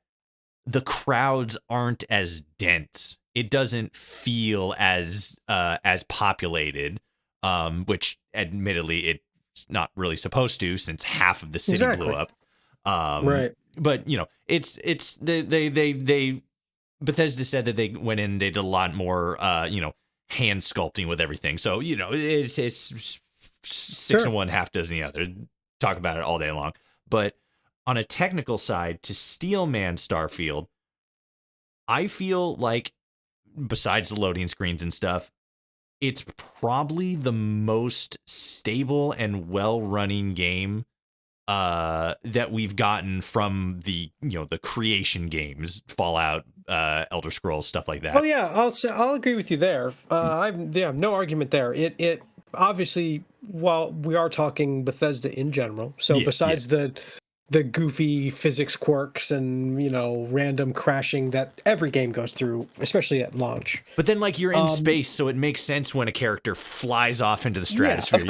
the crowds aren't as dense. It doesn't feel as populated, which admittedly it's not really supposed to, since half of the city blew Exactly. up. Right. But it's they Bethesda said that they went in, they did a lot more, hand sculpting with everything. So, it's six Sure. and one, half dozen the other. Talk about it all day long. But on a technical side, to steel man Starfield, I feel like, besides the loading screens and stuff, it's probably the most stable and well running game that we've gotten from the creation games, Fallout, Elder Scrolls, stuff like Oh that. yeah, I'll agree with you there. No argument there. It obviously, while we are talking Bethesda in general, so Yeah, yeah. besides the goofy physics quirks and random crashing that every game goes through, especially at launch. But then, like, you're in Um, space, so it makes sense when a character flies off into the yeah, stratosphere,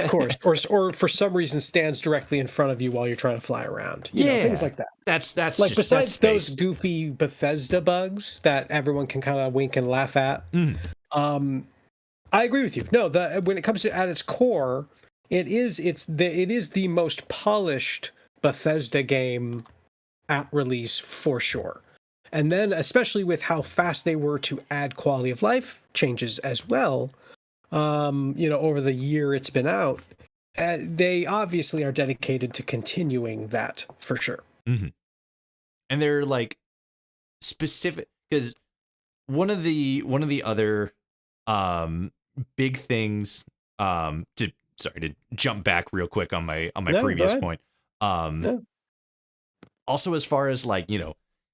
of course, or for some reason stands directly in front of you while you're trying to fly around. Things Yeah, like that. that's Like just that's besides those space. goofy Bethesda bugs that everyone can kind of wink and laugh at. Mm. Um, I agree with you. No, the when it comes to at its core, it is the most polished Bethesda game at release for sure. And then especially with how fast they were to add quality of life changes as well, over the year it's been out, they obviously are dedicated to continuing that for sure. Mm-hmm. And they're like specific, because one of the other um big things, to sorry to jump back real quick on my No, go previous ahead. point. um No. Also, as far as, like,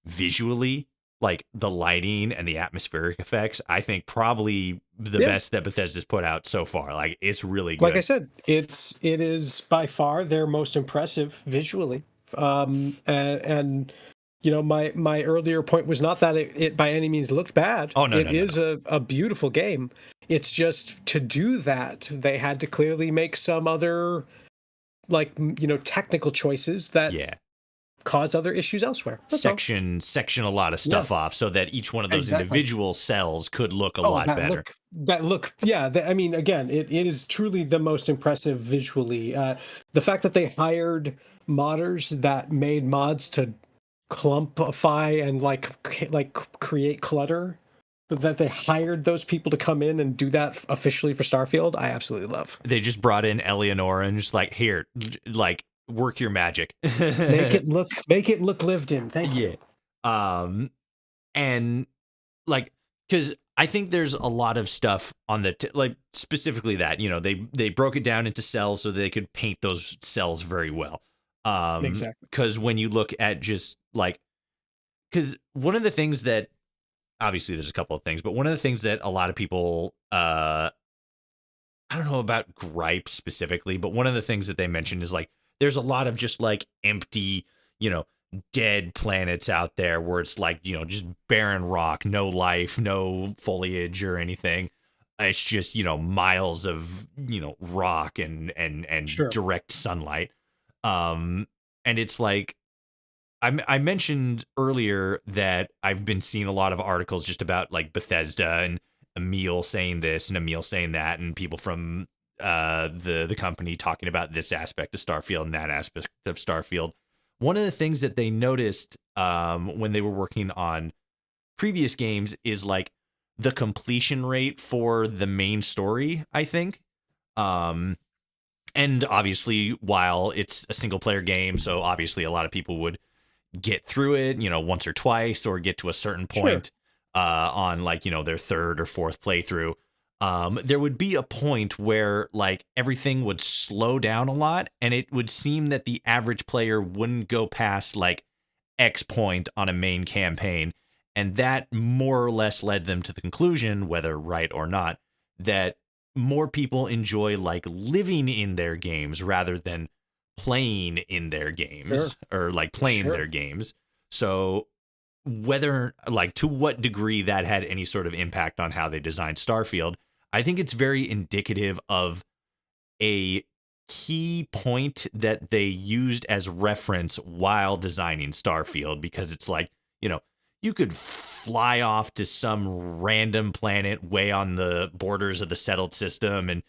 visually, like the lighting and the atmospheric effects, I think probably the Yeah. best that Bethesda's put out so far. Like, it's really Like I good. said, it is by far their most impressive visually. And my earlier point was not that it by any means looked bad. Oh, no, It no, no, no. is a beautiful game. It's just to do that, they had to clearly make some other technical choices that Yeah. cause other issues elsewhere. That's all. Section a lot of Yeah, stuff off so that each one of those exactly. individual cells could look a Oh, lot better. yeah. I mean, again, it is truly the most impressive visually. The fact that they hired modders that made mods to clumpify and create clutter, that they hired those people to come in and do that officially for Starfield, I absolutely love. They just brought in Eleanor and just like, here, like, work your magic. Make it look lived in. Thank Yeah. you. Um, and like, because I think there's a lot of stuff on like, specifically that, they broke it down into cells so they could paint those cells very well. Exactly. Because when you look at just like, because one of the things that, obviously there's a couple of things, but one of the things that a lot of people, I don't know about gripes specifically, but one of the things that they mentioned is, like, there's a lot of just like empty, dead planets out there where it's like, just barren rock, no life, no foliage or anything. It's just, miles of, rock and Sure. direct sunlight. Um, and it's like, I mentioned earlier that I've been seeing a lot of articles just about, like, Bethesda, Emil saying this and Emil saying that, and people from the company talking about this aspect of Starfield and that aspect of Starfield. One of the things that they noticed when they were working on previous games is like the completion rate for the main story, I think. And obviously, while it's a single player game, so obviously a lot of people would get through it, once or twice, or get to a certain point on like, their third or fourth playthrough. There would be a point where like everything would slow down a lot, and it would seem that the average player wouldn't go past like X point on a main campaign. And that more or less led them to the conclusion, whether right or not, that more people enjoy like living in their games rather than playing in their games or like playing their games. So whether like to what degree that had any sort of impact on how they designed Starfield, I think it's very indicative of a key point that they used as reference while designing Starfield, because it's like, you could fly off to some random planet way on the borders of the settled system and,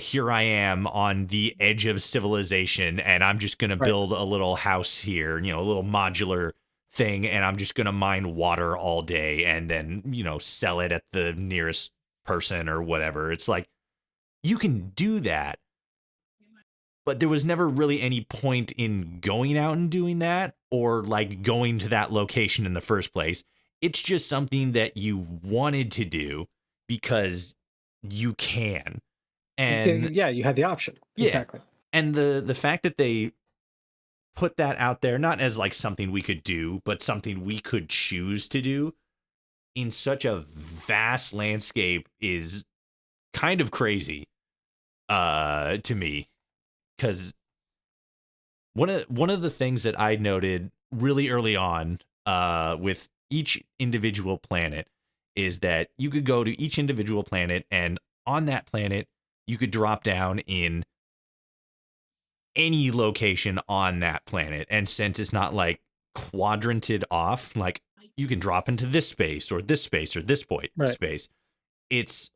here I am on the edge of civilization, and I'm just going to build a little house here, a little modular thing, and I'm just going to mine water all day and then, sell it at the nearest person or whatever. It's like, you can do that, but there was never really any point in going out and doing that or like going to that location in the first place. It's just something that you wanted to do because you can. And yeah, you had the option. Yeah. Exactly. And the fact that they put that out there, not as like something we could do, but something we could choose to do in such a vast landscape is kind of crazy to me. Because one of the things that I noted really early on with each individual planet is that you could go to each individual planet, and on that planet, you could drop down in any location on that planet. And since it's not like quadranted off, like you can drop into this space or this space or this space, it's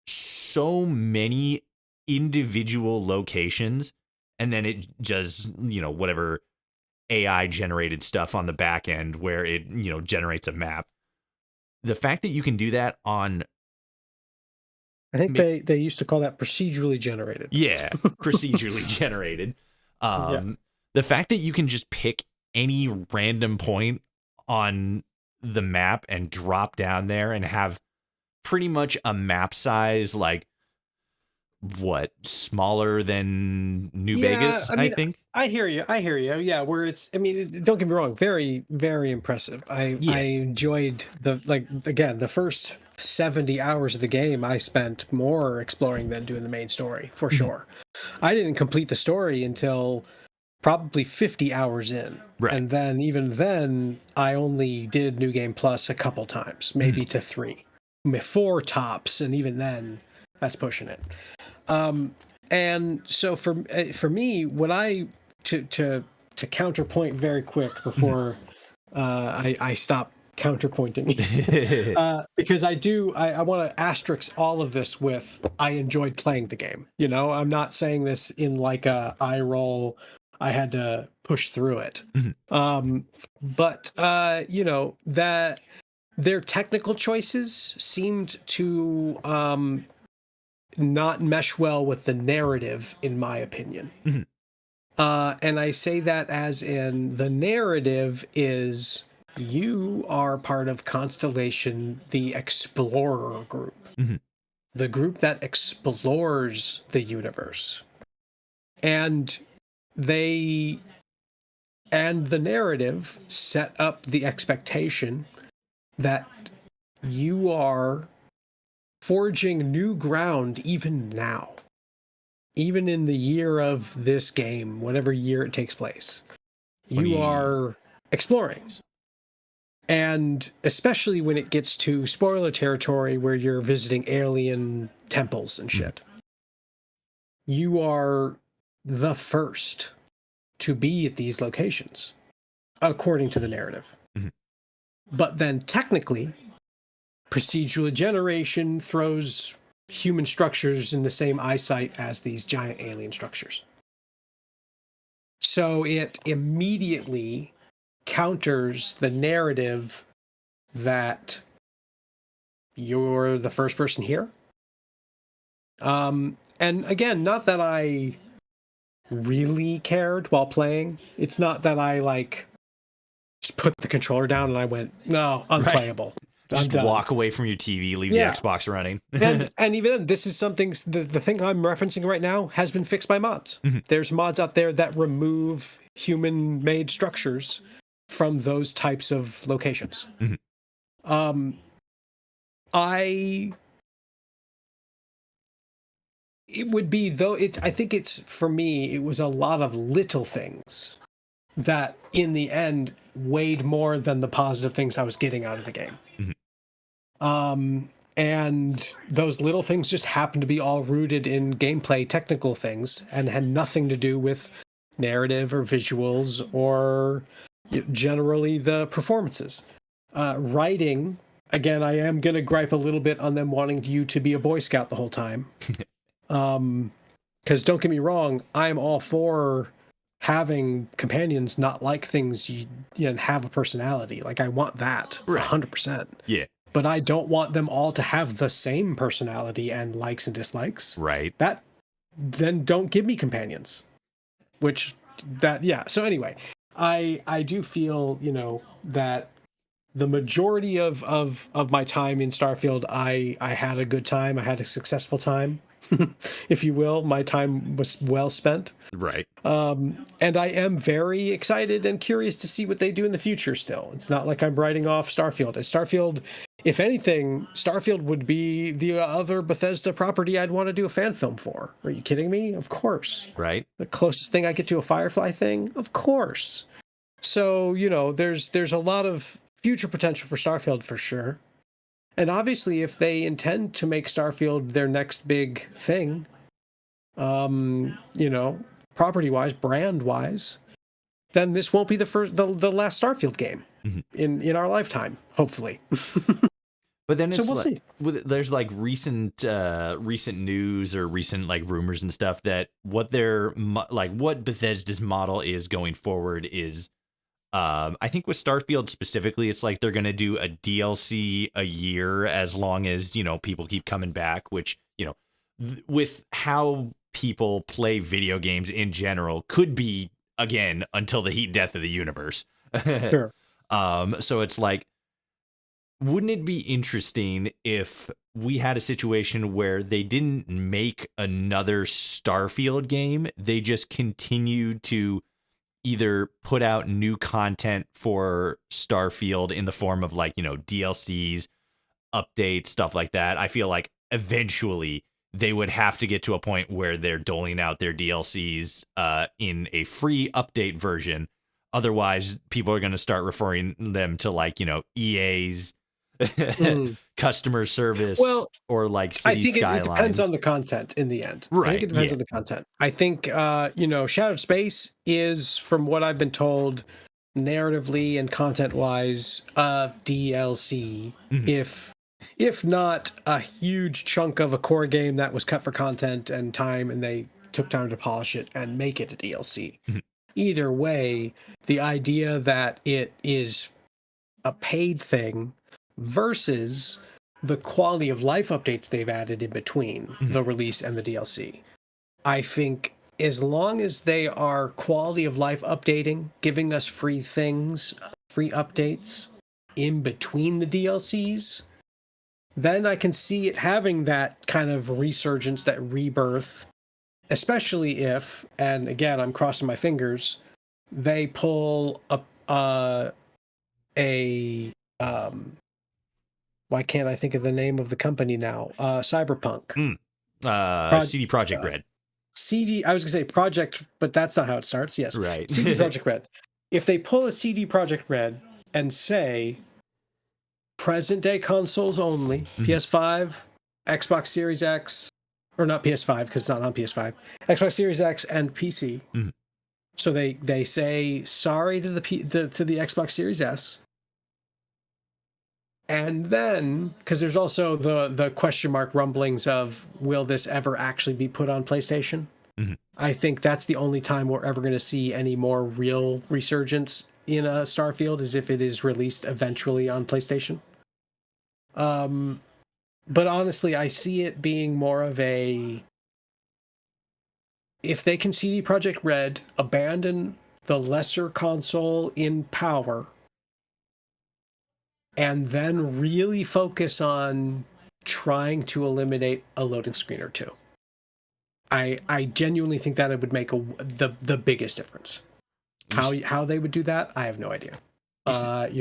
so many individual locations, and then it just whatever AI generated stuff on the back end where it generates a map. The fact that you can do that on, I think they used to call that procedurally generated. Procedurally generated. The fact that you can just pick any random point on the map and drop down there and have pretty much a map size like smaller than New Vegas, I think. I hear you. Yeah, where it's, don't get me wrong, very, very impressive. I enjoyed the first 70 hours of the game I spent more exploring than doing the main story, for sure. I didn't complete the story until probably 50 hours in. Right. And then even then, I only did New Game Plus a couple times, maybe to 3. 4 tops, and even then, that's pushing it. And so for me, when I to counterpoint very quick before I stop counterpointing, because I want to asterisk all of this with I enjoyed playing the game. I'm not saying this in like a eye roll. I had to push through it. But that their technical choices seemed to not mesh well with the narrative, in my opinion. And I say that as in the narrative is you are part of Constellation, the explorer group, the group that explores the universe. And the narrative set up the expectation that you are forging new ground even now, even in the year of this game, whatever year it takes place. You are exploring. And especially when it gets to spoiler territory where you're visiting alien temples and shit. You are the first to be at these locations, according to the narrative. But then technically, procedural generation throws human structures in the same eyesight as these giant alien structures. So it immediately counters the narrative that you're the first person here. And again, not that I really cared while playing. It's not that I like just put the controller down and I went, no, unplayable. Right. Just walk away from your TV, leave the Xbox running. and even then, this is something, the thing I'm referencing right now has been fixed by mods. There's mods out there that remove human-made structures from those types of locations. It would be, though, I think it's, for me, it was a lot of little things that in the end weighed more than the positive things I was getting out of the game. And those little things just happened to be all rooted in gameplay technical things and had nothing to do with narrative or visuals or generally the performances. Writing, again, I am going to gripe a little bit on them wanting you to be a Boy Scout the whole time. Because don't get me wrong, I'm all for having companions not like things you know, have a personality. Like, I want that 100%. Yeah. But I don't want them all to have the same personality and likes and dislikes. Right. That, then don't give me companions. So anyway, I do feel, you know, that the majority of my time in Starfield, I had a good time. I had a successful time, if you will. My time was well spent. Right. And I am very excited and curious to see what they do in the future still. It's not like I'm writing off Starfield. Starfield, if anything, Starfield would be the other Bethesda property I'd want to do a fan film for. Are you kidding me? Of course. Right. The closest thing I get to a Firefly thing? Of course. So, you know, there's a lot of future potential for Starfield for sure. And obviously, if they intend to make Starfield their next big thing, you know, property-wise, brand-wise, then this won't be the last Starfield game in our lifetime, hopefully. But then it's so we'll see. There's like recent news or recent like rumors and stuff that what Bethesda's model is going forward is, I think with Starfield specifically, it's like they're going to do a DLC a year as long as, you know, people keep coming back, which, you know, with how people play video games in general could be, again, until the heat death of the universe. Sure. So it's like, wouldn't it be interesting if we had a situation where they didn't make another Starfield game? They just continued to either put out new content for Starfield in the form of like, you know, DLCs, updates, stuff like that. I feel like eventually they would have to get to a point where they're doling out their DLCs in a free update version. Otherwise, people are going to start referring them to like, you know, EA's customer service, or like City Skylines. It depends on the content in the end. Right. I think it depends on the content. I think, you know, Shattered Space is, from what I've been told, narratively and content-wise, DLC, if not a huge chunk of a core game that was cut for content and time, and they took time to polish it and make it a DLC. Either way, the idea that it is a paid thing versus the quality of life updates they've added in between the release and the DLC. I think as long as they are quality of life updating, giving us free things, free updates in between the DLCs, then I can see it having that kind of resurgence, that rebirth, especially if, and again, I'm crossing my fingers, they pull why can't I think of the name of the company now? Cyberpunk. CD Projekt Red. I was going to say Project, but that's not how it starts. Yes. Right. CD Projekt Red. If they pull a CD Projekt Red and say present day consoles only, PS5, Xbox Series X, or not PS5 because it's not on PS5, Xbox Series X and PC. So they say sorry to the Xbox Series S. And then, because there's also the question mark rumblings of, will this ever actually be put on PlayStation? Mm-hmm. I think that's the only time we're ever going to see any more real resurgence in a Starfield, is if it is released eventually on PlayStation. But honestly, I see it being more of a, if they can CD Projekt Red abandon the lesser console in power and then really focus on trying to eliminate a loading screen or two. I genuinely think that it would make the biggest difference. How they would do that, I have no idea. But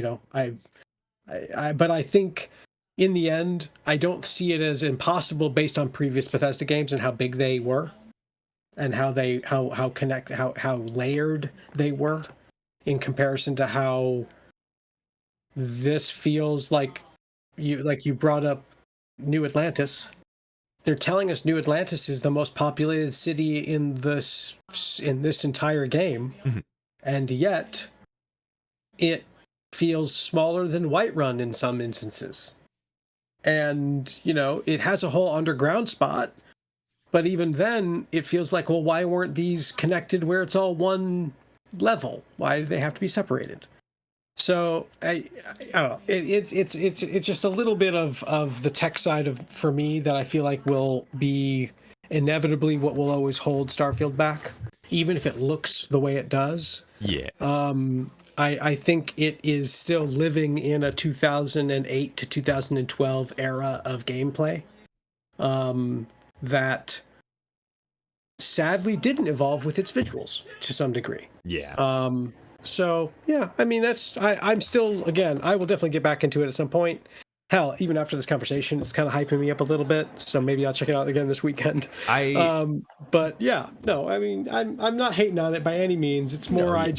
I think in the end, I don't see it as impossible based on previous Bethesda games and how big they were, and how layered they were in comparison to how this feels like. You brought up New Atlantis. They're telling us New Atlantis is the most populated city in this entire game, mm-hmm. and yet it feels smaller than Whiterun in some instances. And it has a whole underground spot, but even then, it feels like, well, why weren't these connected where it's all one level? Why do they have to be separated? So I don't know. It's just a little bit of the tech side of, for me, that I feel like will be inevitably what will always hold Starfield back, even if it looks the way it does. Yeah. I think it is still living in a 2008 to 2012 era of gameplay that sadly didn't evolve with its visuals to some degree. Yeah. So yeah, I mean, I'm still, again, I will definitely get back into it at some point. Hell, even after this conversation, it's kind of hyping me up a little bit. So maybe I'll check it out again this weekend. But yeah, no, I mean, I'm not hating on it by any means. It's more, I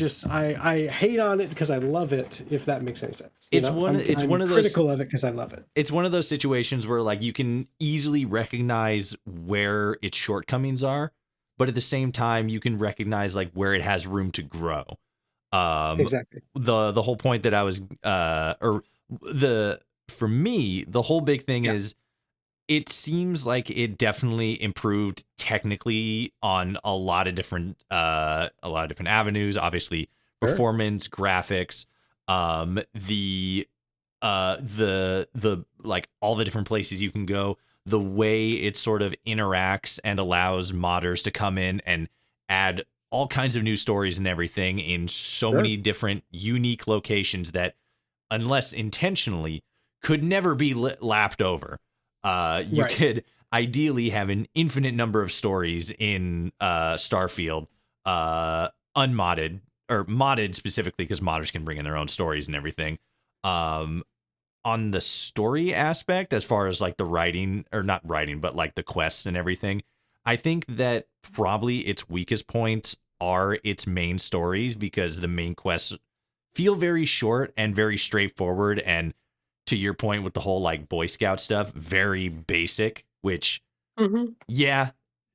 hate on it because I love it. If that makes any sense. I'm one of those, critical of it because I love it. It's one of those situations where like you can easily recognize where its shortcomings are, but at the same time you can recognize like where it has room to grow. Exactly. The whole point that I was for me, the whole big thing is it seems like it definitely improved technically on a lot of different avenues, obviously performance, graphics, the like all the different places you can go, the way it sort of interacts and allows modders to come in and add all kinds of new stories and everything in so many different unique locations that, unless intentionally, could never be lapped over. You could ideally have an infinite number of stories in Starfield, unmodded or modded specifically because modders can bring in their own stories and everything. On the story aspect, as far as like the writing, or not writing, but like the quests and everything, I think that probably its weakest points are its main stories, because the main quests feel very short and very straightforward, and to your point with the whole like Boy Scout stuff, very basic, which I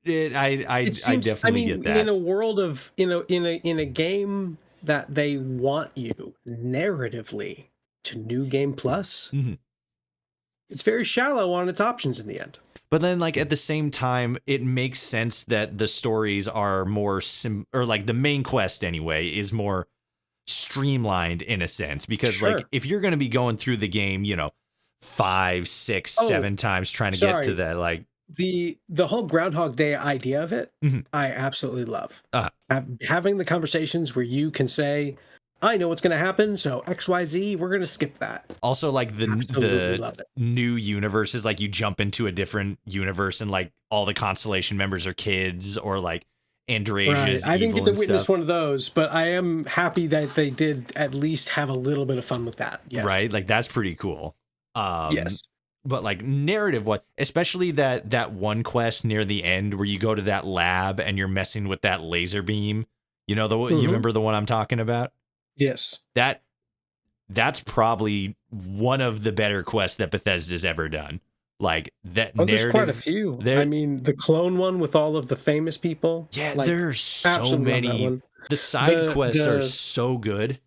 definitely get that. In a world of in a game that they want you narratively to New Game Plus, it's very shallow on its options in the end. But then, like, at the same time, it makes sense that the stories are more or like the main quest anyway is more streamlined in a sense, because like if you're going to be going through the game, 5, 6, 7 times trying to get to that, like the whole Groundhog Day idea of it, I absolutely love. Having the conversations where you can say, I know what's going to happen, so XYZ, we're going to skip that. Also, like the new universes, like you jump into a different universe and like all the Constellation members are kids, or like Andrasia's I didn't get to witness stuff. One of those, but I am happy that they did at least have a little bit of fun with that. Yes. Right? Like that's pretty cool. Yes. But like narrative, especially that one quest near the end where you go to that lab and you're messing with that laser beam. You remember the one I'm talking about? Yes. That's probably one of the better quests that Bethesda's ever done. Like that narrative. There's quite a few. I mean, the clone one with all of the famous people. Yeah, there's so many. The side quests are so good.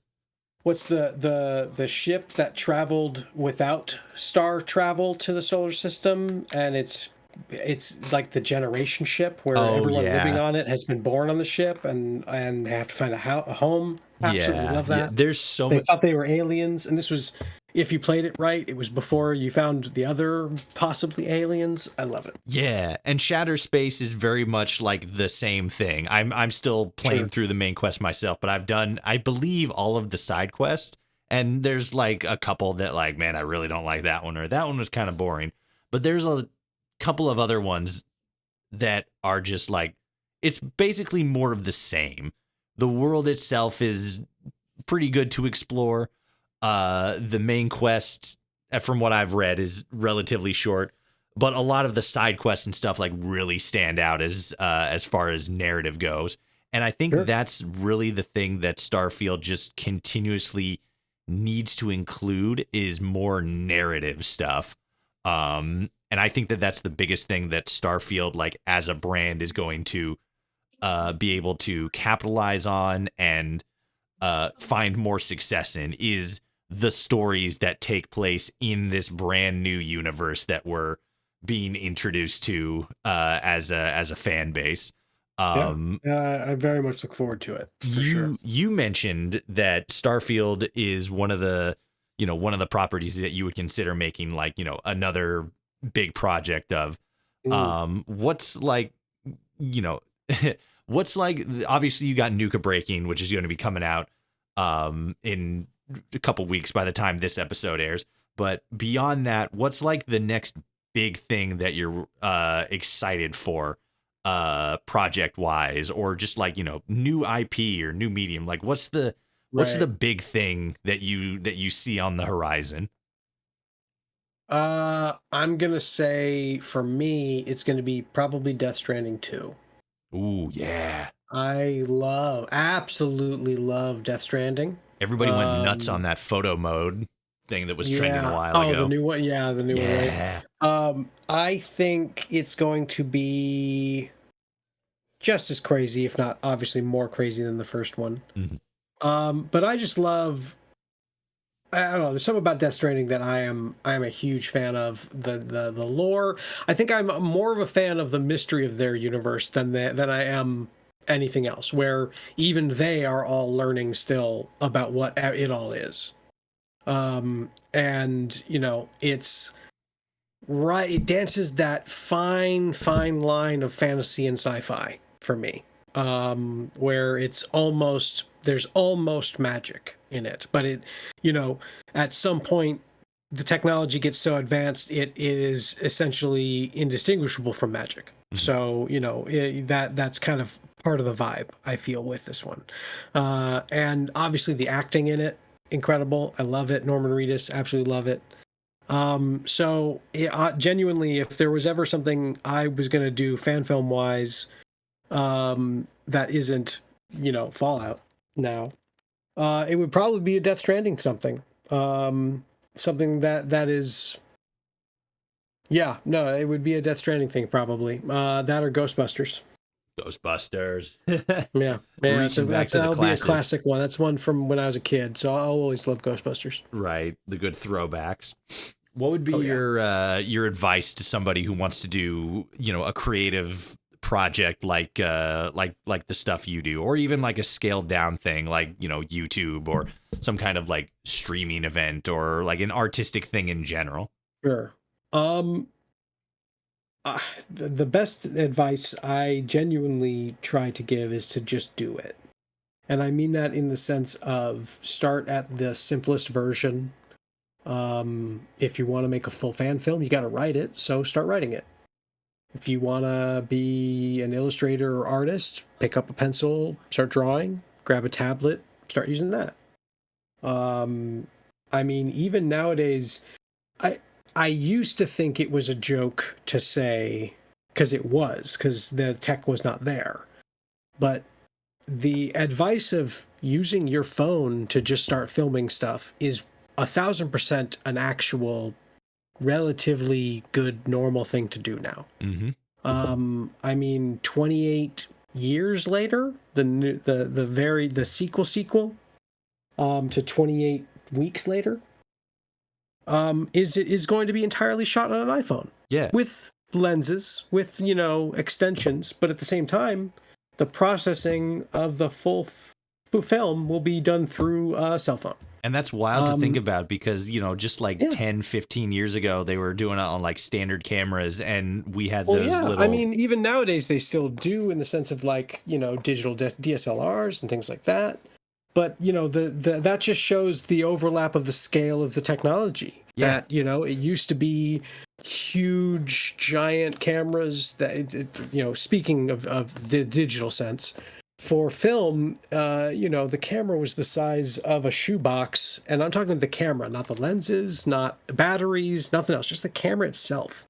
what's the ship that traveled without star travel to the solar system, and it's like the generation ship where Oh everyone living yeah. on it has been born on the ship and have to find a home. Absolutely Yeah. love Yeah. that. There's so They much. thought they were aliens, and this was, if you played it right, it was before you found the other possibly aliens. I love it. Yeah, and Shatter Space is very much like the same thing. I'm still playing Sure. through the main quest myself, but I've done, I believe, all of the side quests, and there's like a couple that like, man, I really don't like that one, or that one was kind of boring. But there's a couple of other ones that are just like, it's basically more of the same. The world itself is pretty good to explore. The main quest, from what I've read, is relatively short, but a lot of the side quests and stuff like really stand out as far as narrative goes. And I think Sure. that's really the thing that Starfield just continuously needs to include is more narrative stuff. And I think that that's the biggest thing that Starfield, like as a brand, is going to be able to capitalize on and find more success in is the stories that take place in this brand new universe that we're being introduced to as a fan base. Yeah. Um, I very much look forward to it for sure. you mentioned that Starfield is one of the, one of the properties that you would consider making like, another big project of. Mm. What's like, you know what's like, obviously you got Nuka Breaking, which is going to be coming out in a couple weeks by the time this episode airs, but beyond that, what's like the next big thing that you're excited for project wise, or just like, new IP or new medium? Like what's the Right. big thing that you see on the horizon? I'm gonna say for me, it's gonna be probably Death Stranding 2. Ooh, yeah. Absolutely love Death Stranding. Everybody went nuts on Um, that photo mode thing that was trending a yeah. while Oh, the ago. new one. Yeah, the new one, right? Yeah. I think it's going to be just as crazy, if not obviously more crazy than the first one. Mhm. But I just love. I don't know. There's something about Death Stranding that I am a huge fan of the lore. I think I'm more of a fan of the mystery of their universe than I am anything else. Where even they are all learning still about what it all is. And it's right. It dances that fine line of fantasy and sci-fi for me, where there's almost magic in it, but you know, at some point, the technology gets so advanced it is essentially indistinguishable from magic. Mhm. So that's kind of part of the vibe I feel with this one, and obviously the acting in it incredible. I love it. Norman Reedus, absolutely love it. Genuinely, if there was ever something I was going to do fan film wise, that isn't, Fallout now, it would probably be a Death Stranding something. Something that is, yeah, no, it would be a Death Stranding thing probably. That or Ghostbusters. Ghostbusters. Yeah, yeah, Reaching back to the that'll be a classics. classic one. That's one from when I was a kid, so I'll always love Ghostbusters. Right, the good throwbacks. What would be Oh yeah. your advice to somebody who wants to do, a creative project like the stuff you do, or even like a scaled down thing like, YouTube, or some kind of like streaming event, or like an artistic thing in general? Sure. Um, the best advice I genuinely try to give is to just do it. And I mean that in the sense of start at the simplest version. If you want to make a full fan film, you got to write it. So start writing it. If you want to be an illustrator or artist, pick up a pencil, start drawing, grab a tablet, start using that. Um, I mean, even nowadays, I I used to think it was a joke to say, because the tech was not there. But the advice of using your phone to just start filming stuff is 1,000% an actual relatively good normal thing to do now. Mm-hmm. I mean, 28 years later, the sequel, to 28 weeks later, is going to be entirely shot on an iPhone. Yeah. With lenses, with, extensions, but at the same time, the processing of the full film will be done through a cell phone. And that's wild to think about because, just like 10, 15 years ago, they were doing it on like standard cameras and we had those little... I mean, even nowadays they still do in the sense of like, digital DSLRs and things like that. But, that just shows the overlap of the scale of the technology. Yeah. That, it used to be huge, giant cameras that, speaking of the digital sense, for film, the camera was the size of a shoebox. And I'm talking the camera, not the lenses, not batteries, nothing else. Just the camera itself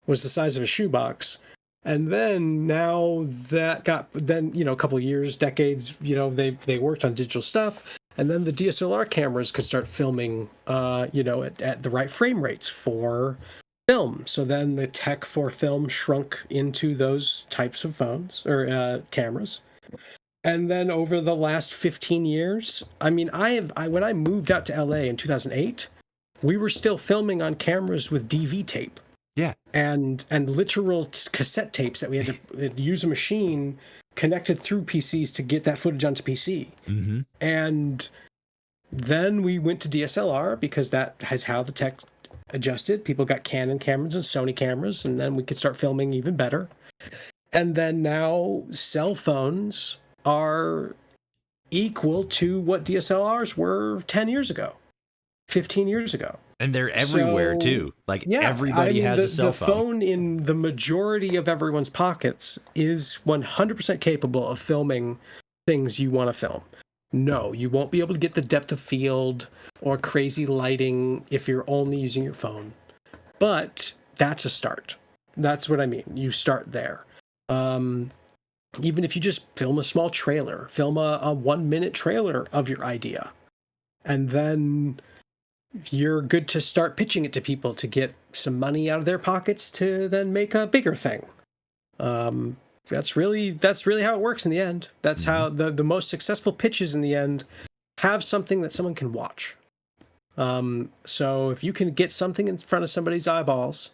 was the size of a shoebox. And then now that a couple of years, decades, they worked on digital stuff. And then the DSLR cameras could start filming, at the right frame rates for film. So then the tech for film shrunk into those types of phones or cameras. And then over the last 15 years, I mean, when I moved out to LA in 2008, we were still filming on cameras with DV tape. Yeah. And literal cassette tapes that we had to use a machine connected through PCs to get that footage onto PC. Mm-hmm. And then we went to DSLR because that has how the tech adjusted. People got Canon cameras and Sony cameras, and then we could start filming even better. And then now cell phones are equal to what DSLRs were 10 years ago, 15 years ago. And they're everywhere, too. Like, everybody has a cell phone. The phone in the majority of everyone's pockets is 100% capable of filming things you want to film. No, you won't be able to get the depth of field or crazy lighting if you're only using your phone. But that's a start. That's what I mean. You start there. Even if you just film a small trailer, film a 1-minute trailer of your idea, and then you're good to start pitching it to people to get some money out of their pockets to then make a bigger thing. That's really how it works in the end. That's how the most successful pitches in the end have something that someone can watch. So if you can get something in front of somebody's eyeballs,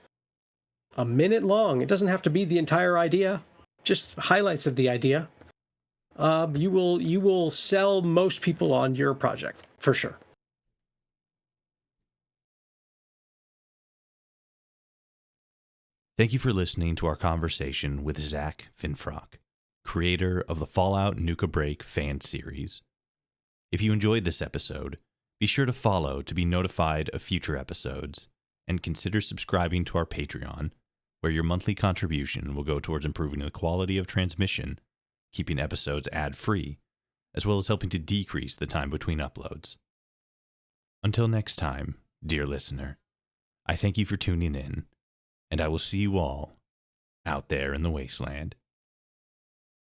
a minute long, it doesn't have to be the entire idea, just highlights of the idea. You will sell most people on your project for sure. Thank you for listening to our conversation with Zack Finfrock, creator of the Fallout Nuka Break fan series. If you enjoyed this episode, be sure to follow to be notified of future episodes, and consider subscribing to our Patreon, where your monthly contribution will go towards improving the quality of transmission, keeping episodes ad-free, as well as helping to decrease the time between uploads. Until next time, dear listener, I thank you for tuning in, and I will see you all out there in the wasteland.